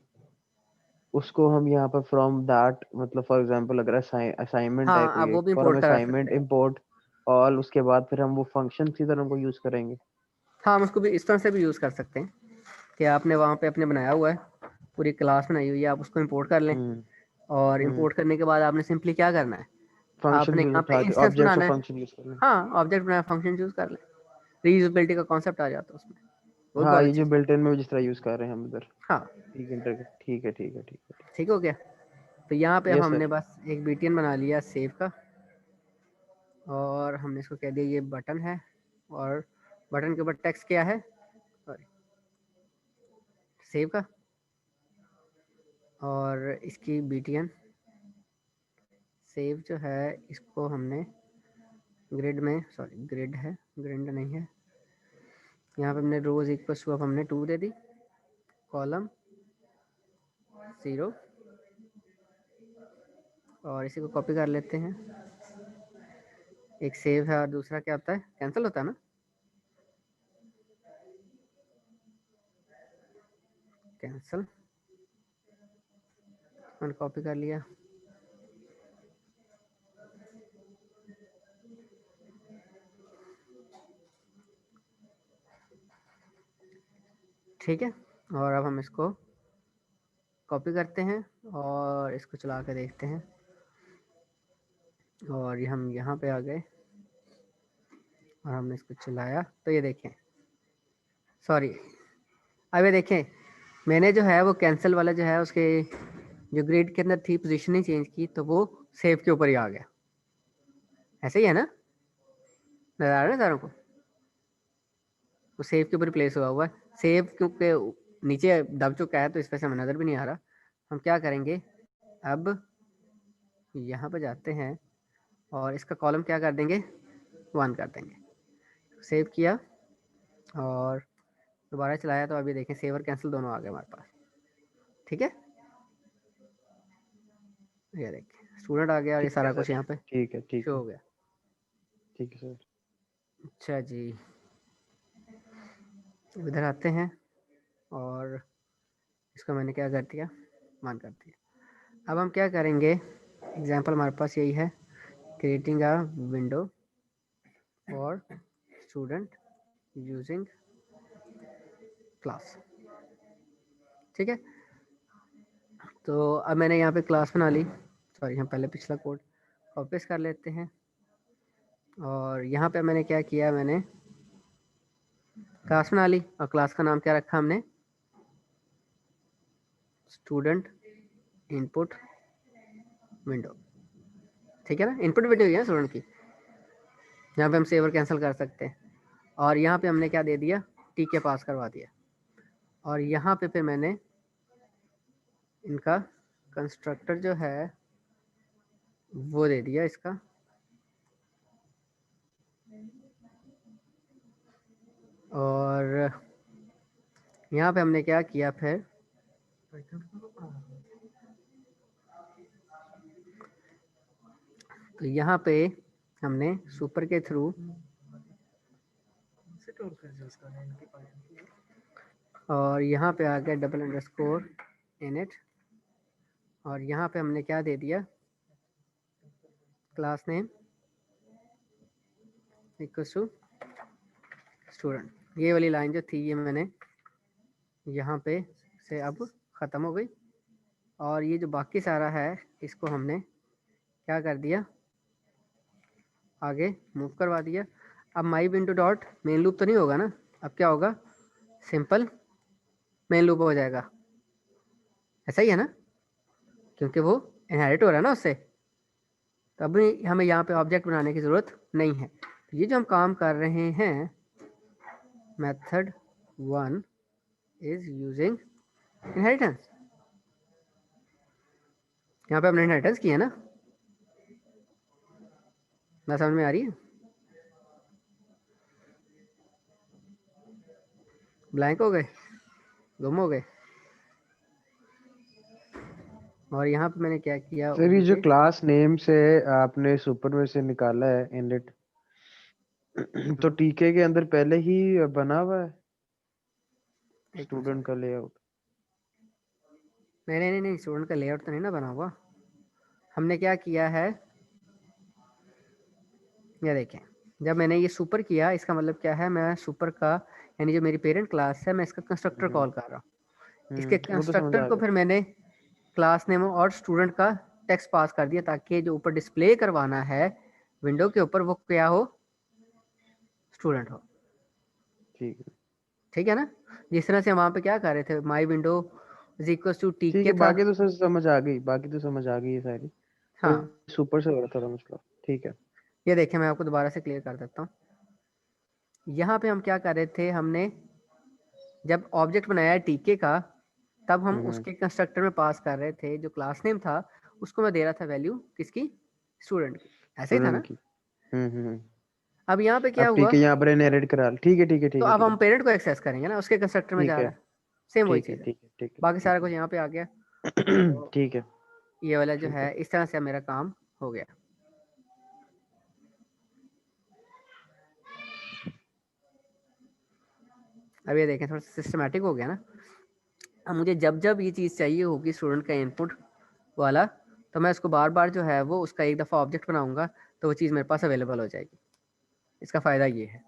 Speaker 2: उसको हम यहाँ पर फ्रॉम दैट, मतलब फॉर एग्जांपल अगर असाइनमेंट है
Speaker 1: हाँ,
Speaker 2: कोई
Speaker 1: अब वो
Speaker 2: एक,
Speaker 1: भी
Speaker 2: और हम
Speaker 1: इंपोर्ट करा सकते
Speaker 2: असाइनमेंट
Speaker 1: हैं।
Speaker 2: इंपोर्ट ऑल, उसके बाद फिर हम वो फंक्शन की तरह उनको यूज करेंगे।
Speaker 1: हाँ, हम उसको भी इस तरह से भी यूज़ कर सकते हैं कि आपने वहाँ पे अपने बनाया हुआ है, पूरी क्लास बनाई हुई है, आप उसको इंपोर्ट कर लें,
Speaker 2: हम्म
Speaker 1: और
Speaker 2: हम्म
Speaker 1: इंपोर्ट करने के बाद आपने सिंपली क्या करना है,
Speaker 2: फंक्शन
Speaker 1: आपने
Speaker 2: भी
Speaker 1: यहाँ पे
Speaker 2: उठा के
Speaker 1: इंस्टेंस
Speaker 2: ऑब्जेक्ट और
Speaker 1: बनाना है।
Speaker 2: फंक्शन यूज करना है।
Speaker 1: हाँ, ऑब्जेक्ट बनाया, फंक्शन यूज़ कर लें, रीयूजेबिलिटी का कॉन्सेप्ट आ जाता है उसमें, वो भी
Speaker 2: हाँ,
Speaker 1: बहुत
Speaker 2: ये
Speaker 1: अच्छी
Speaker 2: जो
Speaker 1: चीज़।
Speaker 2: बिल्ट इन में जिस तरह यूज कर रहे हैं हम उधर।
Speaker 1: हाँ,
Speaker 2: ठीक है ठीक है ठीक है ठीक है।
Speaker 1: ठीक हो गया। तो यहाँ पे अब
Speaker 2: यस
Speaker 1: हमने
Speaker 2: सर।
Speaker 1: बस एक बीटीएन बना लिया सेव का, और हमने इसको कह दिया ये बटन है, और बटन के ऊपर टेक्स्ट क्या है, सॉरी, सेव का, और इसकी बीटीएन सेव जो है इसको हमने ग्रिड में, सॉरी ग्रिड है, ग्रिड नहीं है, यहाँ पे हमने रोज इक्वल टू, अब हमने 2 दे दी, कॉलम 0, और इसी को कॉपी कर लेते हैं। एक सेव है और दूसरा क्या होता है, कैंसिल होता है ना, कैंसिल, मैंने कॉपी कर लिया, ठीक है। और अब हम इसको कॉपी करते हैं और इसको चला के देखते हैं। और ये हम यहाँ पे आ गए और हमने इसको चलाया तो ये देखें, सॉरी, अब ये देखें मैंने जो है वो कैंसिल वाला जो है उसके जो ग्रिड के अंदर थी पोजीशनिंग चेंज की तो वो सेव के ऊपर ही आ गया। ऐसे ही है ना, नज़र आ रहा है सारों को? वो सेव के ऊपर प्लेस हुआ है। सेव क्योंकि नीचे दब चुका है तो इस वजह से हमें नज़र भी नहीं आ रहा। हम क्या करेंगे, अब यहाँ पर जाते हैं और इसका कॉलम क्या कर देंगे, 1 कर देंगे। सेव किया और दोबारा चलाया तो अभी देखें सेव और कैंसिल दोनों आ गए हमारे पास। ठीक है, ये देखें स्टूडेंट आ गया और ये
Speaker 2: ठीक है
Speaker 1: सारा कुछ
Speaker 2: सर,
Speaker 1: यहाँ पे
Speaker 2: ठीक है, ठीक
Speaker 1: शो
Speaker 2: है,
Speaker 1: हो गया।
Speaker 2: ठीक है सर।
Speaker 1: अच्छा जी, इधर आते हैं और इसको मैंने क्या कर दिया, 1 कर दिया। अब हम क्या करेंगे, एग्जाम्पल हमारे पास यही है, creating a window for student using class. ठीक है, तो अब मैंने यहाँ पे क्लास बना ली। सॉरी, हम पहले पिछला कोड कॉपी कर लेते हैं और यहाँ पे मैंने क्या किया, मैंने क्लास बना ली और क्लास का नाम क्या रखा हमने, स्टूडेंट इनपुट विंडो। ठीक है ना, इनपुट विंडो है स्टूडेंट की, यहाँ पे हम सेव और कैंसिल कर सकते हैं। और यहाँ पे हमने क्या दे दिया, टी के पास करवा दिया। और यहाँ पे फिर मैंने इनका कंस्ट्रक्टर जो है वो दे दिया इसका, और यहाँ पे हमने क्या किया फिर, तो यहाँ पे हमने सुपर के थ्रू और यहाँ पे आ गया डबल अंडरस्कोर इनिट और यहाँ पे हमने क्या दे दिया, class name equal to student. ये वाली लाइन जो थी ये मैंने यहाँ पे से अब ख़त्म हो गई और ये जो बाकी सारा है इसको हमने क्या कर दिया, आगे मूव करवा दिया। अब माई विंडो डॉट मेन लूप तो नहीं होगा ना, अब क्या होगा, सिंपल मेन लूप हो जाएगा। ऐसा ही है ना, क्योंकि वो इनहेरिट हो रहा है ना उससे, तो अभी हमें यहाँ पे ऑब्जेक्ट बनाने की ज़रूरत नहीं है। तो ये जो हम काम कर रहे हैं, मेथड 1 इज यूजिंग इनहेरिटेंस, यहाँ पे हमने इनहेरिटेंस की है ना, ना समझ में आ रही है, ब्लैंक हो गए, गुम हो गए। और यहाँ पे मैंने क्या किया,
Speaker 2: सर ये जो
Speaker 1: ओबीजे
Speaker 2: क्लास नेम से आपने सुपर में से निकाला है इनलेट, तो टीके के अंदर पहले ही बना हुआ है
Speaker 1: एक मिनट,
Speaker 2: स्टूडेंट का लेआउट?
Speaker 1: नहीं नहीं नहीं नहीं, स्टूडेंट का लेआउट तो नहीं ना बना हुआ। हमने क्या किया है, ये देखें, जब मैंने ये सुपर किया इसका मतलब क्या है, मैं सुपर का यानी जो मेरी पेरेंट क्लास है मैं इसका कंस्ट्रक्टर कॉल कर रहा हूँ। इसके
Speaker 2: वो तो समझ
Speaker 1: कंस्ट्रक्टर
Speaker 2: आ
Speaker 1: को
Speaker 2: गया।
Speaker 1: फिर मैंने क्लास नेम और स्टूडेंट का टेक्स्ट पास कर दिया ताकि जो ऊपर डिस्प्ले करवाना है विंडो के ऊपर वो क्या हो, स्टूडेंट हो।
Speaker 2: ठीक है,
Speaker 1: ठीक है ना, जिस तरह से हम वहाँ पे क्या कर रहे थे, my window is equal to T
Speaker 2: ठीक
Speaker 1: के
Speaker 2: है,
Speaker 1: था।
Speaker 2: बाकी तो सर समझ आ गई, बाकी तो समझ आ गई है सारी।
Speaker 1: हाँ,
Speaker 2: सर सुपर से हो रहा था मसला। ठीक है,
Speaker 1: ये देखिए मैं आपको दोबारा से क्लियर कर देता हूँ। यहाँ पे हम क्या कर रहे थे, हमने जब ऑब्जेक्ट बनाया टीके का तब हम
Speaker 2: हम्म,
Speaker 1: उसके कंस्ट्रक्टर में पास कर रहे थे, जो क्लास नेम था उसको मैं दे रहा था वैल्यू किसकी, स्टूडेंट की। ऐसा ही था
Speaker 2: स्टूडेंट
Speaker 1: ना।
Speaker 2: की। हम्म।
Speaker 1: अब यहाँ पे क्या
Speaker 2: अब ठीक
Speaker 1: हुआ,
Speaker 2: है, यहाँ पर इनहेरिट करा, ठीक है, ठीक है,
Speaker 1: तो
Speaker 2: ठीक है,
Speaker 1: अब
Speaker 2: ठीक
Speaker 1: हम
Speaker 2: है,
Speaker 1: पेरेंट को एक्सेस करेंगे ना, उसके कंस्ट्रक्टर में
Speaker 2: ठीक
Speaker 1: जा
Speaker 2: है,
Speaker 1: रहा है, सेम वही
Speaker 2: ठीक है,
Speaker 1: चीज़ है।
Speaker 2: ठीक है, ठीक है,
Speaker 1: बाकी सारा
Speaker 2: ठीक
Speaker 1: कुछ यहाँ पे आ गया।
Speaker 2: है।
Speaker 1: तो
Speaker 2: ठीक है,
Speaker 1: ये वाला जो
Speaker 2: ठीक
Speaker 1: है
Speaker 2: है।
Speaker 1: इस तरह से मेरा काम हो गया। अब ये देखें थोड़ा सिस्टमेटिक हो गया ना। अब मुझे जब जब ये चीज़ चाहिए होगी स्टूडेंट का इनपुट वाला, तो मैं उसको बार बार जो है वो उसका एक दफ़ा ऑब्जेक्ट बनाऊंगा तो वो चीज़ मेरे पास अवेलेबल हो जाएगी। इसका फ़ायदा ये है,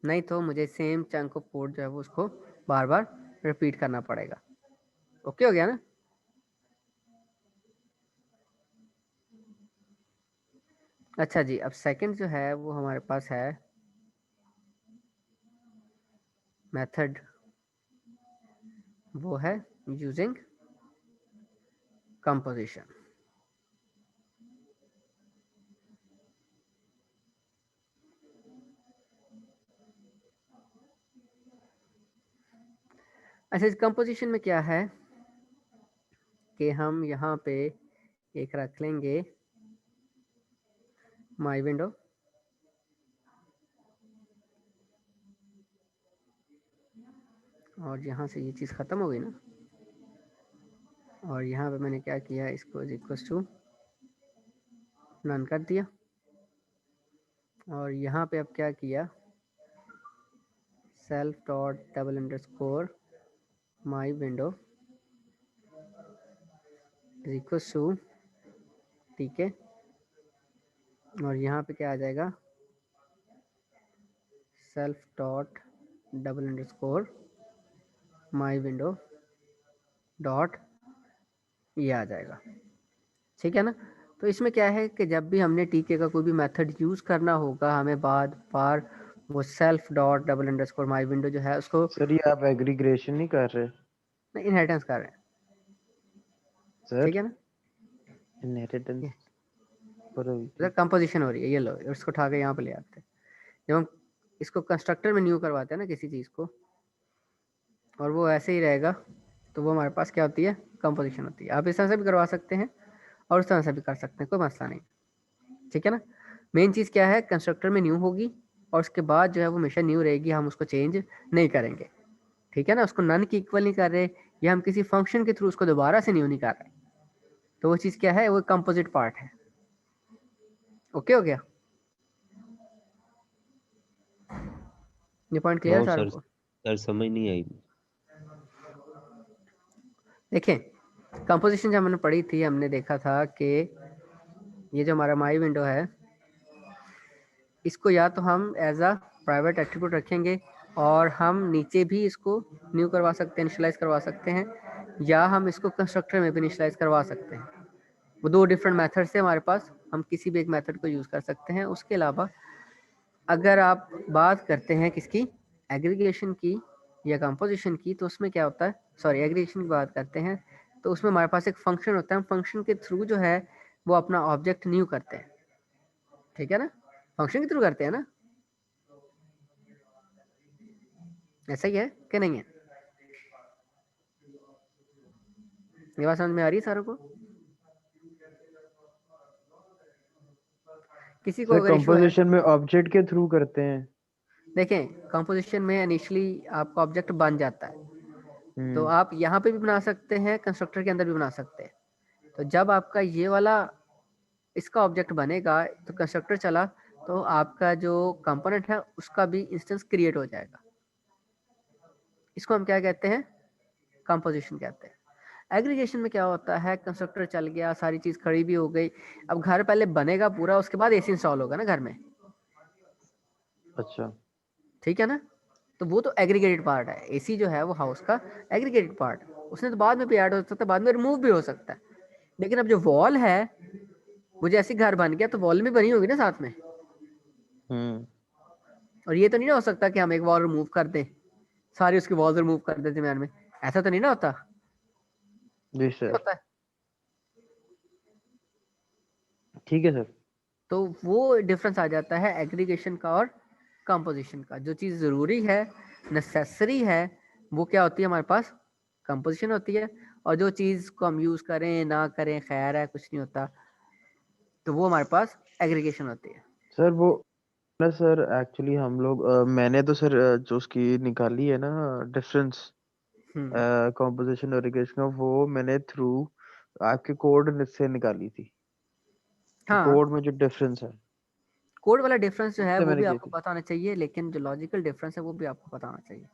Speaker 1: नहीं तो मुझे सेम चंक ऑफ कोड जो है वो उसको बार बार रिपीट करना पड़ेगा। ओके हो गया ना? अच्छा जी, अब सेकंड जो है वो हमारे पास है मेथड, वो है यूजिंग कंपोजिशन। अच्छा, इस कंपोजिशन में क्या है कि हम यहाँ पे एक रख लेंगे माई विंडो, और यहाँ से ये चीज़ ख़त्म हो गई ना, और यहाँ पे मैंने क्या किया, इसको इक्वल टू नन कर दिया, और यहाँ पे अब क्या किया, self dot double underscore my window equal to, ठीक है, और यहाँ पे क्या आ जाएगा, self dot double underscore my window dot, ये आ जाएगा, ठीक है ना। तो इसमें क्या है कि जब भी हमने टीके का कोई भी मेथड यूज़ करना होगा, हमें बार बार वो self dot double underscore my window जो है उसको
Speaker 2: सर ये आप एग्रीग्रेशन नहीं कर रहे
Speaker 1: इनहेरिटेंस कर रहे हैं,
Speaker 2: सर?
Speaker 1: ठीक है ना।
Speaker 2: इनहेरिटेंस
Speaker 1: ये
Speaker 2: पर
Speaker 1: इधर कंपोजिशन हो रही है, ये लो इसको उठा के यहाँ पे ले आते हैं। जब हम इसको कंस्ट्रक्टर में न्यू करवाते हैं ना किसी चीज़ को, और वो ऐसे ही रहेगा, तो वो हमारे पास क्या होती है, कंपोजिशन होती है। आप इस तरह से भी करवा सकते हैं और उस तरह से भी कर सकते हैं, कोई मसला नहीं, ठीक है ना। मेन चीज़ क्या है, कंस्ट्रक्टर में न्यू होगी और उसके बाद जो है वो हमेशा न्यू रहेगी, हम उसको चेंज नहीं करेंगे, ठीक है ना। उसको नन की इक्वल नहीं कर रहे, या हम किसी फंक्शन के थ्रू उसको दोबारा से न्यू नहीं कर रहे, तो वो चीज़ क्या है, वो कंपोजिट पार्ट है। ओके हो गया, ये पॉइंट क्लियर
Speaker 3: नो
Speaker 1: सारों
Speaker 3: सर,
Speaker 1: को?
Speaker 3: सर समझ नहीं आई।
Speaker 1: देखें, कंपोजिशन जब हमने पढ़ी थी, हमने देखा था कि ये जो हमारा माई विंडो है, इसको या तो हम एज अ प्राइवेट एट्रीब्यूट रखेंगे और हम नीचे भी इसको न्यू करवा सकते हैं, इनिशियलाइज करवा सकते हैं, या हम इसको कंस्ट्रक्टर में भी इनिशियलाइज करवा सकते हैं। वो दो डिफरेंट मेथड से हमारे पास, हम किसी भी एक मेथड को यूज़ कर सकते हैं। उसके अलावा अगर आप बात करते हैं किसकी, एग्रीगेशन की या कंपोजिशन की, तो उसमें क्या होता है, सॉरी एग्रीगेशन की बात करते हैं, तो उसमें हमारे पास एक फंक्शन होता है, हम फंक्शन के थ्रू जो है वो अपना ऑब्जेक्ट न्यू करते हैं, ठीक है ना, फंक्शन के थ्रू करते हैं ना, ऐसा ही है कि नहीं है? ये बात समझ में आ रही है सारों को? किसी को
Speaker 2: सर
Speaker 1: अगर इशू है,
Speaker 2: कंपोजिशन में ऑब्जेक्ट के थ्रू करते हैं।
Speaker 1: देखें कंपोजिशन में इनिशियली आपका ऑब्जेक्ट बन जाता है, तो आप यहाँ पे भी बना सकते हैं, कंस्ट्रक्टर के अंदर भी बना सकते हैं। तो जब आपका ये वाला इसका ऑब्जेक्ट बनेगा, तो कंस्ट्रक्टर चला, तो आपका जो कंपोनेंट है उसका भी इंस्टेंस क्रिएट हो जाएगा। इसको हम क्या कहते हैं, कंपोजिशन कहते हैं। एग्रीगेशन में क्या होता है, कंस्ट्रक्टर चल गया, सारी चीज़ खड़ी भी हो गई, अब घर पहले बनेगा पूरा, उसके बाद एसी इंस्टॉल होगा ना घर में,
Speaker 2: अच्छा,
Speaker 1: ठीक है ना। तो वो तो एग्रीगेटेड पार्ट है, एसी जो है वो हाउस का एग्रीगेटेड पार्ट, उसने तो बाद में भी ऐड हो सकता है, बाद में रिमूव भी हो सकता है। लेकिन अब जो वॉल है, वो जैसे घर बन गया तो वॉल में बनी होगी ना साथ में, और ये तो नहीं ना हो सकता कि हम एक वॉल रिमूव कर दें, सारी उसकी वॉल रिमूव कर दें दरमियान में, ऐसा तो नहीं ना होता,
Speaker 2: जी सर,
Speaker 1: होता है।
Speaker 2: ठीक है सर।
Speaker 1: तो वो डिफरेंस आ जाता है एग्रीगेशन का और कंपोजिशन का। जो चीज़ ज़रूरी है, नेसेसरी है, वो क्या होती है हमारे पास, कंपोजिशन होती है, और जो चीज़ को हम यूज़ करें ना करें खैर है, कुछ नहीं होता, तो वो हमारे पास एग्रीगेशन होती है।
Speaker 2: सर वो ना सर एक्चुअली हम लोग मैंने तो सर जो उसकी निकाली है ना डिफरेंस
Speaker 1: हम्म,
Speaker 2: कंपोजिशन और एग्रीगेशन का, वो मैंने थ्रू आपके कोड से निकाली थी कि
Speaker 1: हाँ,
Speaker 2: कोड में जो डिफरेंस है
Speaker 1: कोड वाला डिफरेंस जो है
Speaker 2: उससे
Speaker 1: वो
Speaker 2: मैंने
Speaker 1: भी
Speaker 2: की
Speaker 1: आपको
Speaker 2: थी।
Speaker 1: पता होना चाहिए, लेकिन जो लॉजिकल डिफरेंस है वो भी आपको पता होना चाहिए,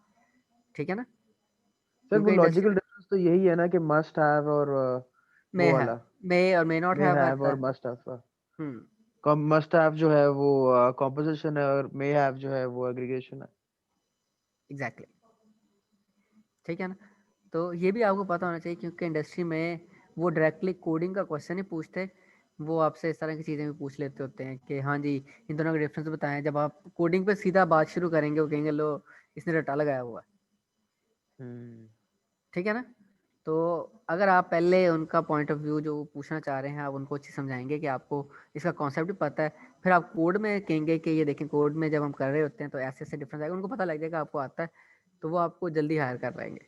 Speaker 1: ठीक है ना।
Speaker 2: सर वो
Speaker 1: क्योंकि इंडस्ट्री
Speaker 2: लॉजिकल डिफरेंस तो यही है ना कि मस्ट हैव और
Speaker 1: में
Speaker 2: वो
Speaker 1: है,
Speaker 2: वाला
Speaker 1: मे और may not
Speaker 2: may
Speaker 1: have
Speaker 2: have
Speaker 1: रहता
Speaker 2: और
Speaker 1: है।
Speaker 2: Must have.
Speaker 1: Hmm,
Speaker 2: must have जो है वो कंपोजिशन है और मे हैव जो है वो एग्रीगेशन है।
Speaker 1: एग्जैक्टली, ठीक है ना। तो ये भी आपको पता होना चाहिए, क्योंकि इंडस्ट्री में वो डायरेक्टली कोडिंग का क्वेश्चन ही पूछते, वो आपसे इस तरह की चीज़ें भी पूछ लेते होते हैं कि हाँ जी इन दोनों का डिफरेंस बताएं। जब आप कोडिंग पे सीधा बात शुरू करेंगे वो कहेंगे लो इसने रट्टा लगाया हुआ है। ठीक है ना। तो अगर आप पहले उनका पॉइंट ऑफ व्यू जो पूछना चाह रहे हैं आप उनको अच्छी समझाएंगे कि आपको इसका कॉन्सेप्ट भी पता है, फिर आप कोड में कहेंगे कि ये देखें कोड में जब हम कर रहे होते हैं तो ऐसे ऐसे डिफरेंस आएगा, उनको पता लग जाएगा आपको आता है, तो वो आपको जल्दी हायर कर पाएंगे।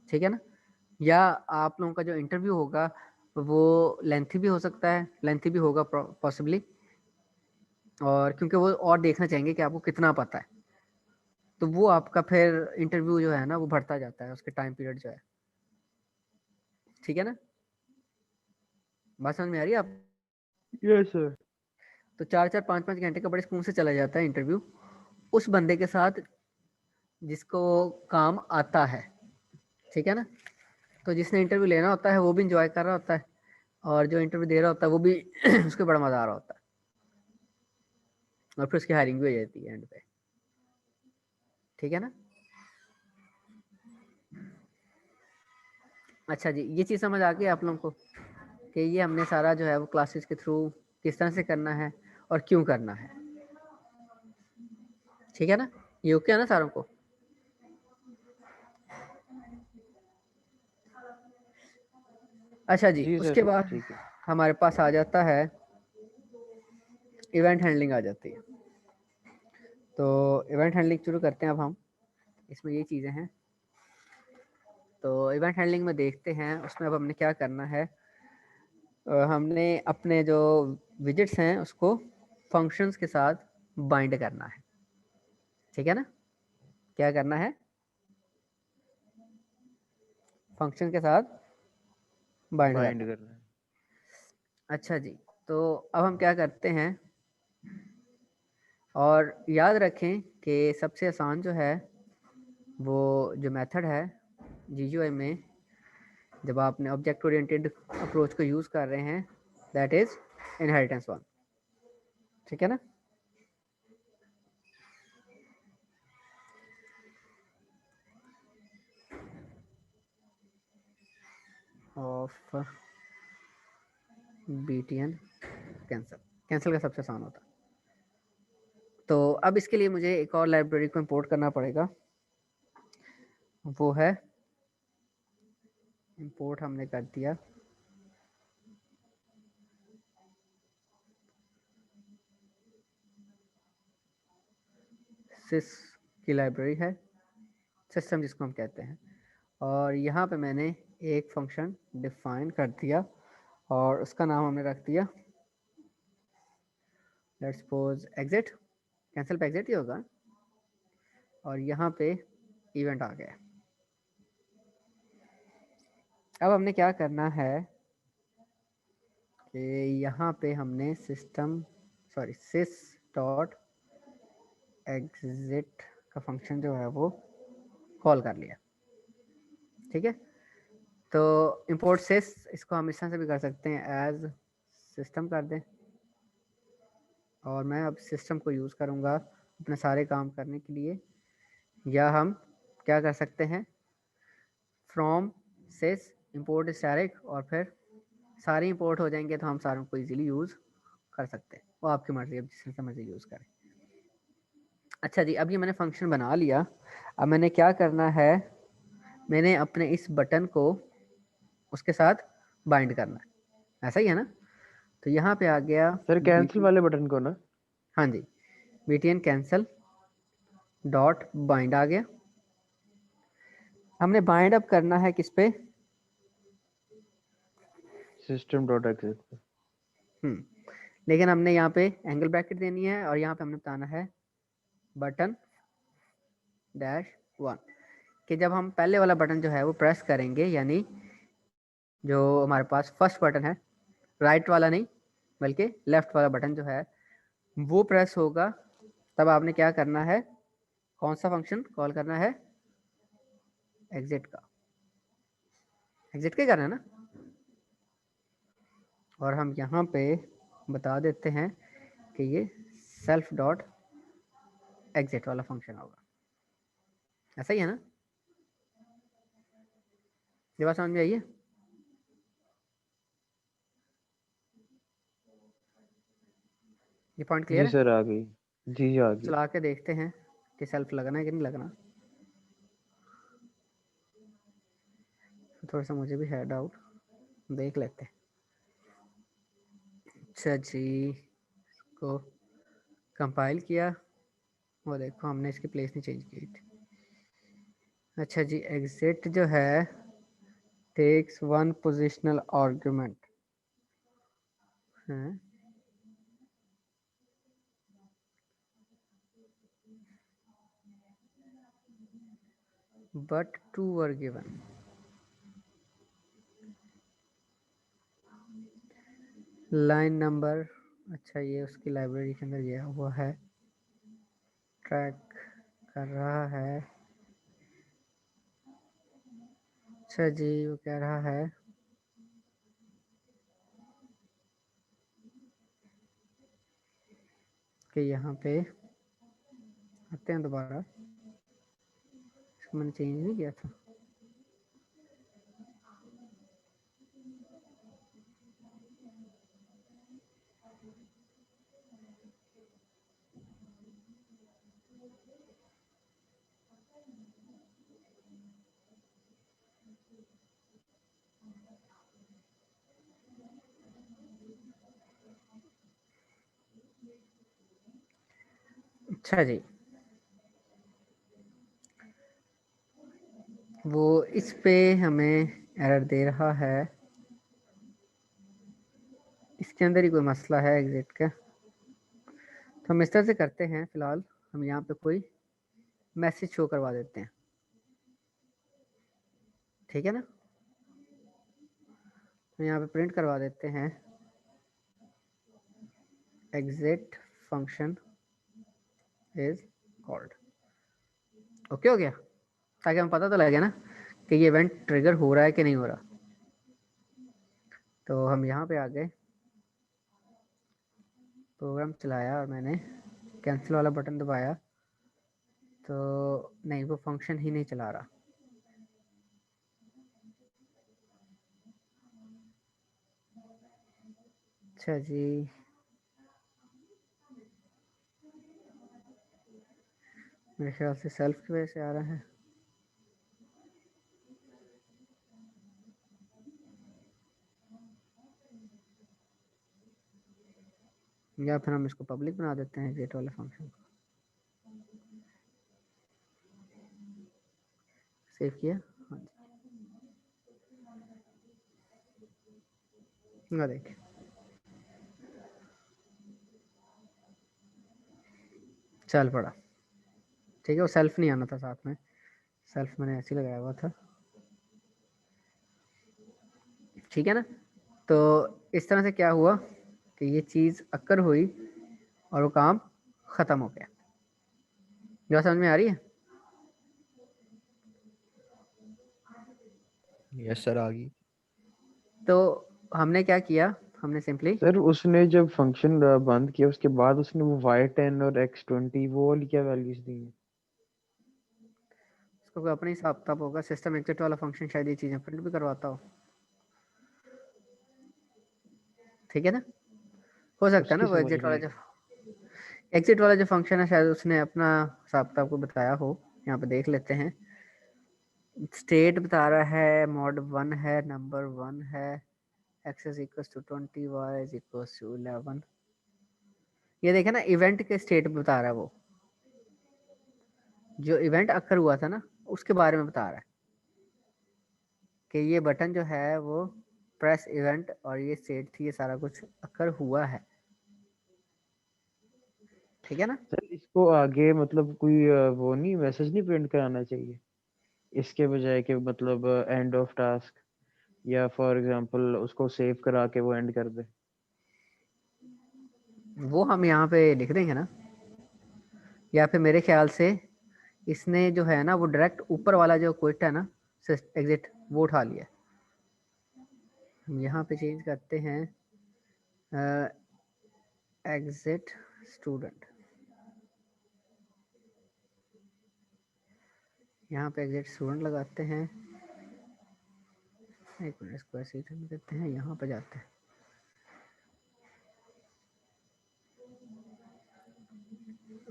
Speaker 1: ठीक है ना। या आप लोगों का जो इंटरव्यू होगा वो लेंथी भी हो सकता है, लेंथी भी होगा पॉसिबली, और क्योंकि वो और देखना चाहेंगे कि आपको कितना पता है, तो वो आपका फिर इंटरव्यू जो है ना वो बढ़ता जाता है, उसके टाइम पीरियड जो है। ठीक है ना, बात समझ में आ रही है आप?
Speaker 2: Yes sir.
Speaker 1: तो 4-4 5-5 घंटे का बड़े सुकून से चला जाता है इंटरव्यू उस बंदे के साथ जिसको काम आता है। ठीक है ना। तो जिसने इंटरव्यू लेना होता है वो भी इंजॉय कर रहा होता है, और जो इंटरव्यू दे रहा होता है वो भी उसको बड़ा मजा आ रहा होता है, और फिर उसकी हायरिंग भी हो जाती है एंड पे। ठीक है ना। अच्छा जी, ये चीज़ समझ आ गई आप लोगों को कि ये हमने सारा जो है वो क्लासेस के थ्रू किस तरह से करना है और क्यों करना है। ठीक है ना, ये ओके है ना सारों को? अच्छा जी,
Speaker 2: जी
Speaker 1: उसके
Speaker 2: सर
Speaker 1: बाद
Speaker 2: ठीक है।
Speaker 1: हमारे पास आ जाता है इवेंट हैंडलिंग आ जाती है। तो इवेंट हैंडलिंग शुरू करते हैं अब हम। इसमें ये चीज़ें हैं, तो इवेंट हैंडलिंग में देखते हैं उसमें अब हमने क्या करना है। हमने अपने जो विजिट्स हैं उसको फंक्शंस के साथ बाइंड करना है। ठीक है ना, क्या करना है? फंक्शन के साथ बाइंड
Speaker 2: बाइंड
Speaker 1: करना है।
Speaker 2: करना है।
Speaker 1: अच्छा जी, तो अब हम क्या करते हैं, और याद रखें कि सबसे आसान जो है वो जो मेथड है GUI में जब आपने ऑब्जेक्ट ओरिएंटेड अप्रोच को यूज़ कर रहे हैं, दैट इज़ इनहेरिटेंस वन। ठीक है ना। ऑफ BTN कैंसल, कैंसल का सबसे आसान होता है। तो अब इसके लिए मुझे एक और लाइब्रेरी को इंपोर्ट करना पड़ेगा, वो है इंपोर्ट हमने कर दिया सिस की लाइब्रेरी है, सिस्टम जिसको हम कहते हैं, और यहाँ पे मैंने एक फंक्शन डिफाइन कर दिया और उसका नाम हमने रख दिया लेट्स सपोज एग्जिट, कैंसिल पे एग्जिट ही होगा, और यहाँ पे इवेंट आ गया। अब हमने क्या करना है कि यहाँ पे हमने सिस डॉट एग्जिट का फंक्शन जो है वो कॉल कर लिया। ठीक है, तो इंपोर्ट सिस इसको हम इस तरह से भी कर सकते हैं एज सिस्टम कर दें, और मैं अब सिस्टम को यूज़ करूँगा अपने सारे काम करने के लिए, या हम क्या कर सकते हैं फ्रॉम सिस इंपोर्ट स्टैटिक, और फिर सारे इंपोर्ट हो जाएंगे तो हम सारों को इजीली यूज़ कर सकते हैं, वो आपकी मर्ज़ी, अब जिस तरह से मर्ज़ी यूज़ करें। अच्छा जी, अब ये मैंने फंक्शन बना लिया, अब मैंने क्या करना है, मैंने अपने इस बटन को उसके साथ बाइंड करना है, ऐसा ही है ना। तो यहाँ पे आ गया
Speaker 2: सर कैंसिल
Speaker 1: BTN,
Speaker 2: वाले बटन को ना।
Speaker 1: हाँ जी, BTN कैंसल डॉट बाइंड आ गया। हमने बाइंड अप करना है किस पे?
Speaker 2: System dot access.
Speaker 1: लेकिन हमने यहाँ पे एंगल ब्रैकेट देनी है, और यहाँ पे हमने बताना है बटन -1, कि जब हम पहले वाला बटन जो है वो प्रेस करेंगे, यानी जो हमारे पास फर्स्ट बटन है, राइट वाला नहीं बल्कि लेफ्ट वाला बटन जो है वो प्रेस होगा, तब आपने क्या करना है, कौन सा फंक्शन कॉल करना है? एग्जिट का, एग्जिट का ही करना है ना। और हम यहाँ पे बता देते हैं कि ये सेल्फ डॉट एग्जिट वाला फंक्शन होगा, ऐसा ही है ना। ये बात समझ में आई है? ये पॉइंट क्लियर
Speaker 2: जी
Speaker 1: है?
Speaker 2: सर आ गई। जी आ गई।
Speaker 1: चला के देखते हैं कि सेल्फ लगना है कि नहीं लगना। थोड़ा सा मुझे भी है डाउट, देख लेते हैं। अच्छा जी, इसको कंपाइल किया और देखो हमने इसकी प्लेस नहीं चेंज की थी। अच्छा जी, एग्जिट जो है टेक्स वन पोजिशनल आर्गुमेंट है, but two were given। Line number, अच्छा ये उसकी लाइब्रेरी के अंदर गया हुआ है, ट्रैक कर रहा है। अच्छा जी, वो कह रहा है कि यहाँ पे आते हैं दोबारा, इसको मैंने चेंज नहीं किया था। अच्छा जी, वो इस पे हमें एरर दे रहा है, इसके अंदर ही कोई मसला है एग्जिट का। तो हम इस तरह से करते हैं, फिलहाल हम यहाँ पे कोई मैसेज शो करवा देते हैं, ठीक है ना। तो यहाँ पे प्रिंट करवा देते हैं exit function is called. Okay हो गया, ताकि हमें पता तो लगे ना कि ये इवेंट ट्रिगर हो रहा है कि नहीं हो रहा। तो हम यहाँ पे आ गए, प्रोग्राम चलाया और मैंने कैंसिल वाला बटन दबाया, तो नहीं, वो फंक्शन ही नहीं चला रहा। अच्छा जी, मेरे ख्याल से सेल्फ की वजह से आ रहा है। या फिर हम इसको पब्लिक बना देते हैं एग्जिट वाले फंक्शन को। सेव किया, हाँ जी, ना देखिए, चल पड़ा। ठीक है, वो सेल्फ नहीं आना था साथ में, सेल्फ मैंने ऐसे ही लगाया हुआ था, ठीक है ना। तो इस तरह से क्या हुआ कि ये चीज़ अक्कर हुई और वो काम ख़त्म हो गया। जो समझ में आ रही है?
Speaker 3: यस सर आ गई।
Speaker 1: तो हमने क्या किया, हमने सिंपली
Speaker 2: सर उसने जब फंक्शन बंद किया उसके बाद उसने वो y10 और x20 वो वाली क्या वैल्यूज दी हैं?
Speaker 1: उसको कोई अपने हिसाब किताब होगा, सिस्टम एग्जिट वाला फंक्शन शायद ये चीज़ें प्रिंट भी करवाता हो, ठीक है ना। हो सकता है ना,
Speaker 2: उसकी
Speaker 1: वो
Speaker 2: समझ नहीं आई।
Speaker 1: एग्जिट वाला जो फंक्शन है शायद उसने अपना हिसाब किताब को बताया हो। यहाँ पे देख लेते हैं, स्टेट बता रहा है मॉड 1 है, नंबर 1 है, x is equal to 20, y is equal to 11। ये देखे ना, इवेंट के स्टेट बता रहा है, वो जो इवेंट अक्कर हुआ था ना उसके बारे में बता रहा है कि ये बटन जो है वो प्रेस इवेंट और ये स्टेट थी, ये सारा कुछ अक्कर हुआ है, ठीक है ना।
Speaker 2: सर इसको आगे मतलब कोई वो नहीं मैसेज नहीं प्रिंट कराना चाहिए इसके बजाय कि मतलब एंड ऑफ टास्क या फॉर एग्जांपल उसको सेव करा के वो एंड कर दे।
Speaker 1: वो हम यहाँ पे लिख देंगे ना, या फिर मेरे ख्याल से इसने जो है ना वो डायरेक्ट ऊपर वाला जो क्विट है ना एग्जिट, वो उठा लिया। हम यहाँ पे चेंज करते हैं एग्जिट स्टूडेंट, यहाँ पे एग्जिट स्टूडेंट लगाते हैं एक मिनट, इसको ऐसे ही रन करते हैं, यहाँ पे जाते हैं।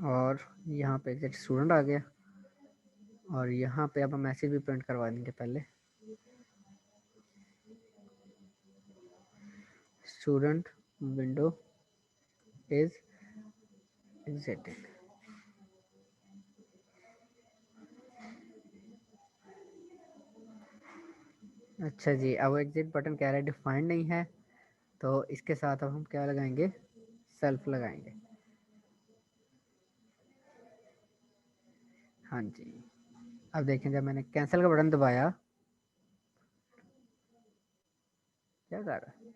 Speaker 1: और यहाँ पे एग्जिट स्टूडेंट आ गया, और यहाँ पे अब हम मैसेज भी प्रिंट करवा देंगे पहले। Student window is exiting. अच्छा जी, अब एग्जिट बटन कह रहा है डिफाइंड नहीं है, तो इसके साथ अब हम क्या लगाएंगे, सेल्फ लगाएंगे। हाँ जी, अब देखें जब मैंने कैंसिल का बटन दबाया, क्या कर रहा है,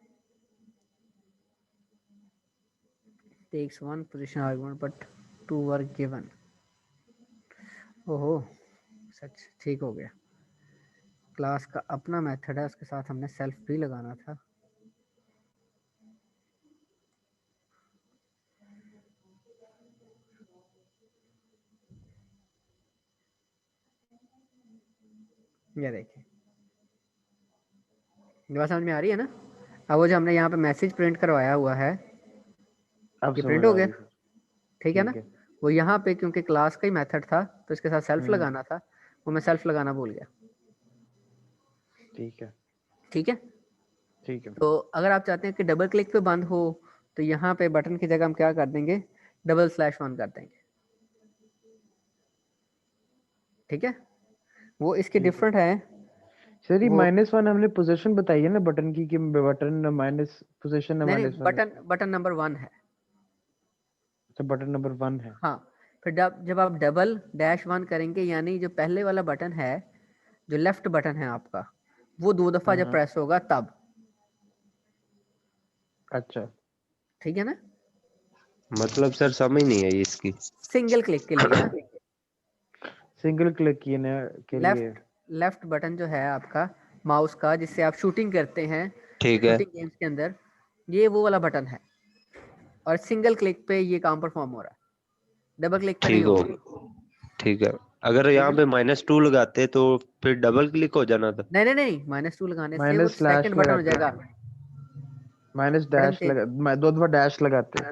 Speaker 1: takes 1 position argument but 2 were given. ओहो, सच, ठीक हो गया। क्लास का अपना मेथड है, उसके साथ हमने सेल्फ भी लगाना था। ये देखिए, ये बात समझ में आ रही है ना। अब वो जो हमने यहाँ पे मैसेज प्रिंट करवाया हुआ है,
Speaker 2: अब
Speaker 1: ये
Speaker 2: समझ
Speaker 1: प्रिंट हो
Speaker 2: आ
Speaker 1: गया,
Speaker 2: रही सर।
Speaker 1: ठीक है ना।
Speaker 2: ठीक है।
Speaker 1: वो यहाँ पे क्योंकि क्लास का ही मेथड था, तो इसके साथ सेल्फ
Speaker 2: हम्म।
Speaker 1: लगाना था, वो मैं सेल्फ लगाना भूल गया।
Speaker 2: ठीक है।
Speaker 1: ठीक है,
Speaker 2: ठीक है।
Speaker 1: तो अगर आप चाहते हैं कि डबल क्लिक पे बंद हो, तो यहाँ पे बटन की जगह हम क्या कर देंगे, /1 कर देंगे। ठीक है, वो इसके
Speaker 2: ठीक है
Speaker 1: डिफरेंट है।
Speaker 2: सर, ये
Speaker 1: वो
Speaker 2: -1 हमने पोजीशन बताई है ना बटन की, कि बटन माइनस पोजीशन है
Speaker 1: नहीं नहीं,
Speaker 2: -1 है।
Speaker 1: बटन नंबर 1 है।
Speaker 2: अच्छा, बटन नंबर 1 है।
Speaker 1: हाँ, फिर जब आप /1 करेंगे, यानी जो पहले वाला बटन है, जो लेफ्ट बटन है आपका, वो 2 दफ़ा जब
Speaker 2: हाँ।
Speaker 1: प्रेस होगा तब।
Speaker 2: अच्छा।
Speaker 1: ठीक है ना,
Speaker 3: मतलब सर समझ नहीं आई इसकी।
Speaker 1: सिंगल क्लिक के लिए ना,
Speaker 2: सिंगल क्लिक के लिए।
Speaker 1: लेफ्ट लेफ्ट बटन जो है आपका माउस का, जिससे आप शूटिंग करते हैं,
Speaker 3: ठीक है,
Speaker 1: शूटिंग गेम्स के अंदर, ये वो वाला बटन है, और सिंगल क्लिक पे ये काम परफॉर्म हो रहा है, डबल क्लिक पे नहीं
Speaker 3: ठीक हो,
Speaker 1: होगा।
Speaker 3: ठीक है। अगर
Speaker 1: ठीक
Speaker 3: यहाँ
Speaker 1: है,
Speaker 3: पे -2 लगाते तो फिर डबल क्लिक हो जाना था।
Speaker 1: नहीं नहीं नहीं, -2 लगाने से वो
Speaker 2: माइनस स्लैश
Speaker 1: सेकंड बटन हो
Speaker 2: लगाते,
Speaker 1: जाएगा।
Speaker 2: माइनस
Speaker 1: बटन
Speaker 2: डैश
Speaker 1: चेंज,
Speaker 2: लगा, 2 दफा डैश लगाते।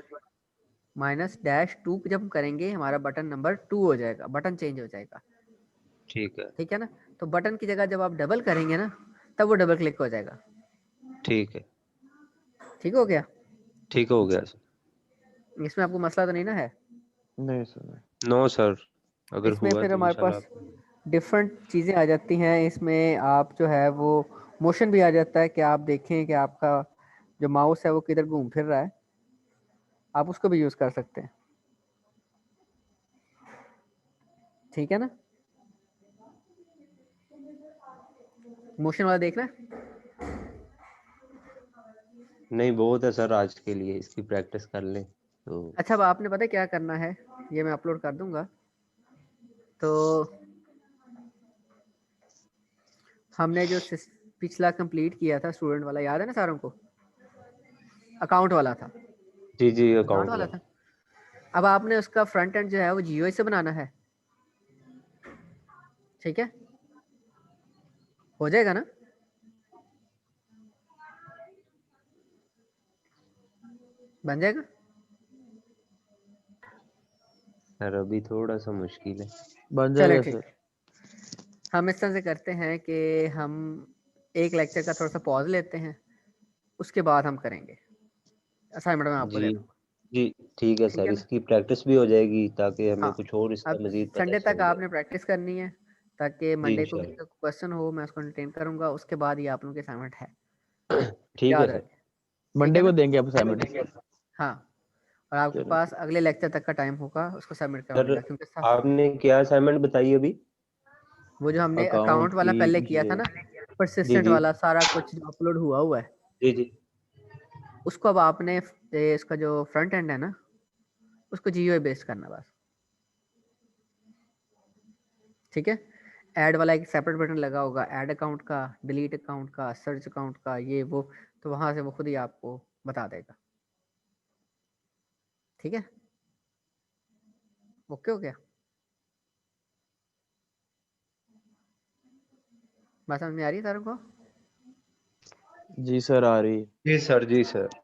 Speaker 1: -2 जब हम करेंगे, हमारा बटन नंबर 2 हो जाएगा, बटन चेंज हो जाएगा।
Speaker 3: ठीक है,
Speaker 1: ठीक है ना, तो बटन की जगह जब आप डबल करेंगे ना, तब वो डबल क्लिक हो जाएगा।
Speaker 3: ठीक है,
Speaker 1: ठीक हो गया,
Speaker 3: ठीक हो गया सर।
Speaker 1: इसमें आपको मसला तो नहीं ना है।
Speaker 2: नहीं सर, नहीं।
Speaker 3: नो सर, अगर
Speaker 1: इसमें
Speaker 3: हुआ
Speaker 1: फिर
Speaker 3: तो
Speaker 1: हमारे
Speaker 3: इंशाल्लाह
Speaker 1: पास डिफरेंट चीज़ें आ जाती हैं। इसमें आप जो है वो मोशन भी आ जाता है, कि आप देखें कि आपका जो माउस है वो किधर घूम फिर रहा है, आप उसको भी यूज़ कर सकते हैं। ठीक है ना, मोशन वाला देखना है।
Speaker 3: नहीं, बहुत है सर आज के लिए, इसकी प्रैक्टिस कर लें तो।
Speaker 1: अच्छा, अब आपने पता है क्या करना है, ये मैं अपलोड कर दूंगा। तो हमने जो पिछला कंप्लीट किया था स्टूडेंट वाला, याद है ना सारों को, अकाउंट वाला था,
Speaker 3: जी जी,
Speaker 1: अकाउंट
Speaker 3: अकाउंट
Speaker 1: वाला
Speaker 3: वाला।
Speaker 1: था। अब आपने उसका फ्रंट एंड जो है वो GUI से बनाना है। ठीक है, हो जाएगा ना, बन जाएगा।
Speaker 3: सर अभी थोड़ा सा मुश्किल है।
Speaker 2: बन
Speaker 1: चले
Speaker 2: जाएगा
Speaker 1: ठीक
Speaker 2: सर।
Speaker 1: है, हम इस तरह से करते हैं कि हम एक लेक्चर का थोड़ा सा पॉज लेते हैं, उसके बाद हम करेंगे। असाइनमेंट मैं आपको
Speaker 3: जी
Speaker 1: दे दूंगा।
Speaker 3: जी, ठीक है
Speaker 1: ठीक
Speaker 3: सर,
Speaker 1: है ना,
Speaker 3: इसकी प्रैक्टिस भी हो जाएगी ताकि हमें
Speaker 1: हाँ,
Speaker 3: कुछ और इसका
Speaker 1: अब
Speaker 3: मजीद पता
Speaker 1: संडे तक
Speaker 3: चल जाए।
Speaker 1: आपने प्रैक्टिस करनी है, ताकि
Speaker 3: जी
Speaker 1: मंडे को किसी
Speaker 3: इंशाल्लाह।
Speaker 1: का क्वेश्चन हो, मैं उसको एंटरटेन करूंगा, उसके बाद ये आप लोगों की असाइनमेंट है,
Speaker 3: ठीक है
Speaker 1: याद
Speaker 3: सर।
Speaker 1: रखें। ठीक
Speaker 2: मंडे
Speaker 1: है
Speaker 2: को
Speaker 1: ना,
Speaker 2: देंगे आप असाइनमेंट।
Speaker 1: हाँ, और आपके
Speaker 2: चलो
Speaker 1: पास
Speaker 2: ठीक।
Speaker 1: अगले लेक्चर तक का टाइम होगा उसको सबमिट
Speaker 3: सर
Speaker 1: करवाने का, क्योंकि
Speaker 3: आपने क्या असाइनमेंट बताई अभी?
Speaker 1: वो जो हमने
Speaker 2: अकाउंट
Speaker 1: अकाउंट वाला
Speaker 2: की
Speaker 1: पहले किया था
Speaker 3: ये,
Speaker 1: ना,
Speaker 3: जी
Speaker 1: परसिस्टेंट
Speaker 3: जी
Speaker 1: वाला सारा कुछ जो अपलोड हुआ हुआ है,
Speaker 3: जी जी।
Speaker 1: उसको अब आपने इसका जो फ्रंट एंड है ना, उसको GUI बेस्ड करना बस। ठीक है, ऐड वाला एक सेपरेट बटन लगा होगा, ऐड अकाउंट का, डिलीट अकाउंट का, सर्च अकाउंट का, ये वो, तो वहां से वो खुद ही आपको बता देगा। ठीक है, ओके हो गया, बात समझ में आ रही है सारों को?
Speaker 2: जी सर आ रही है।
Speaker 3: जी सर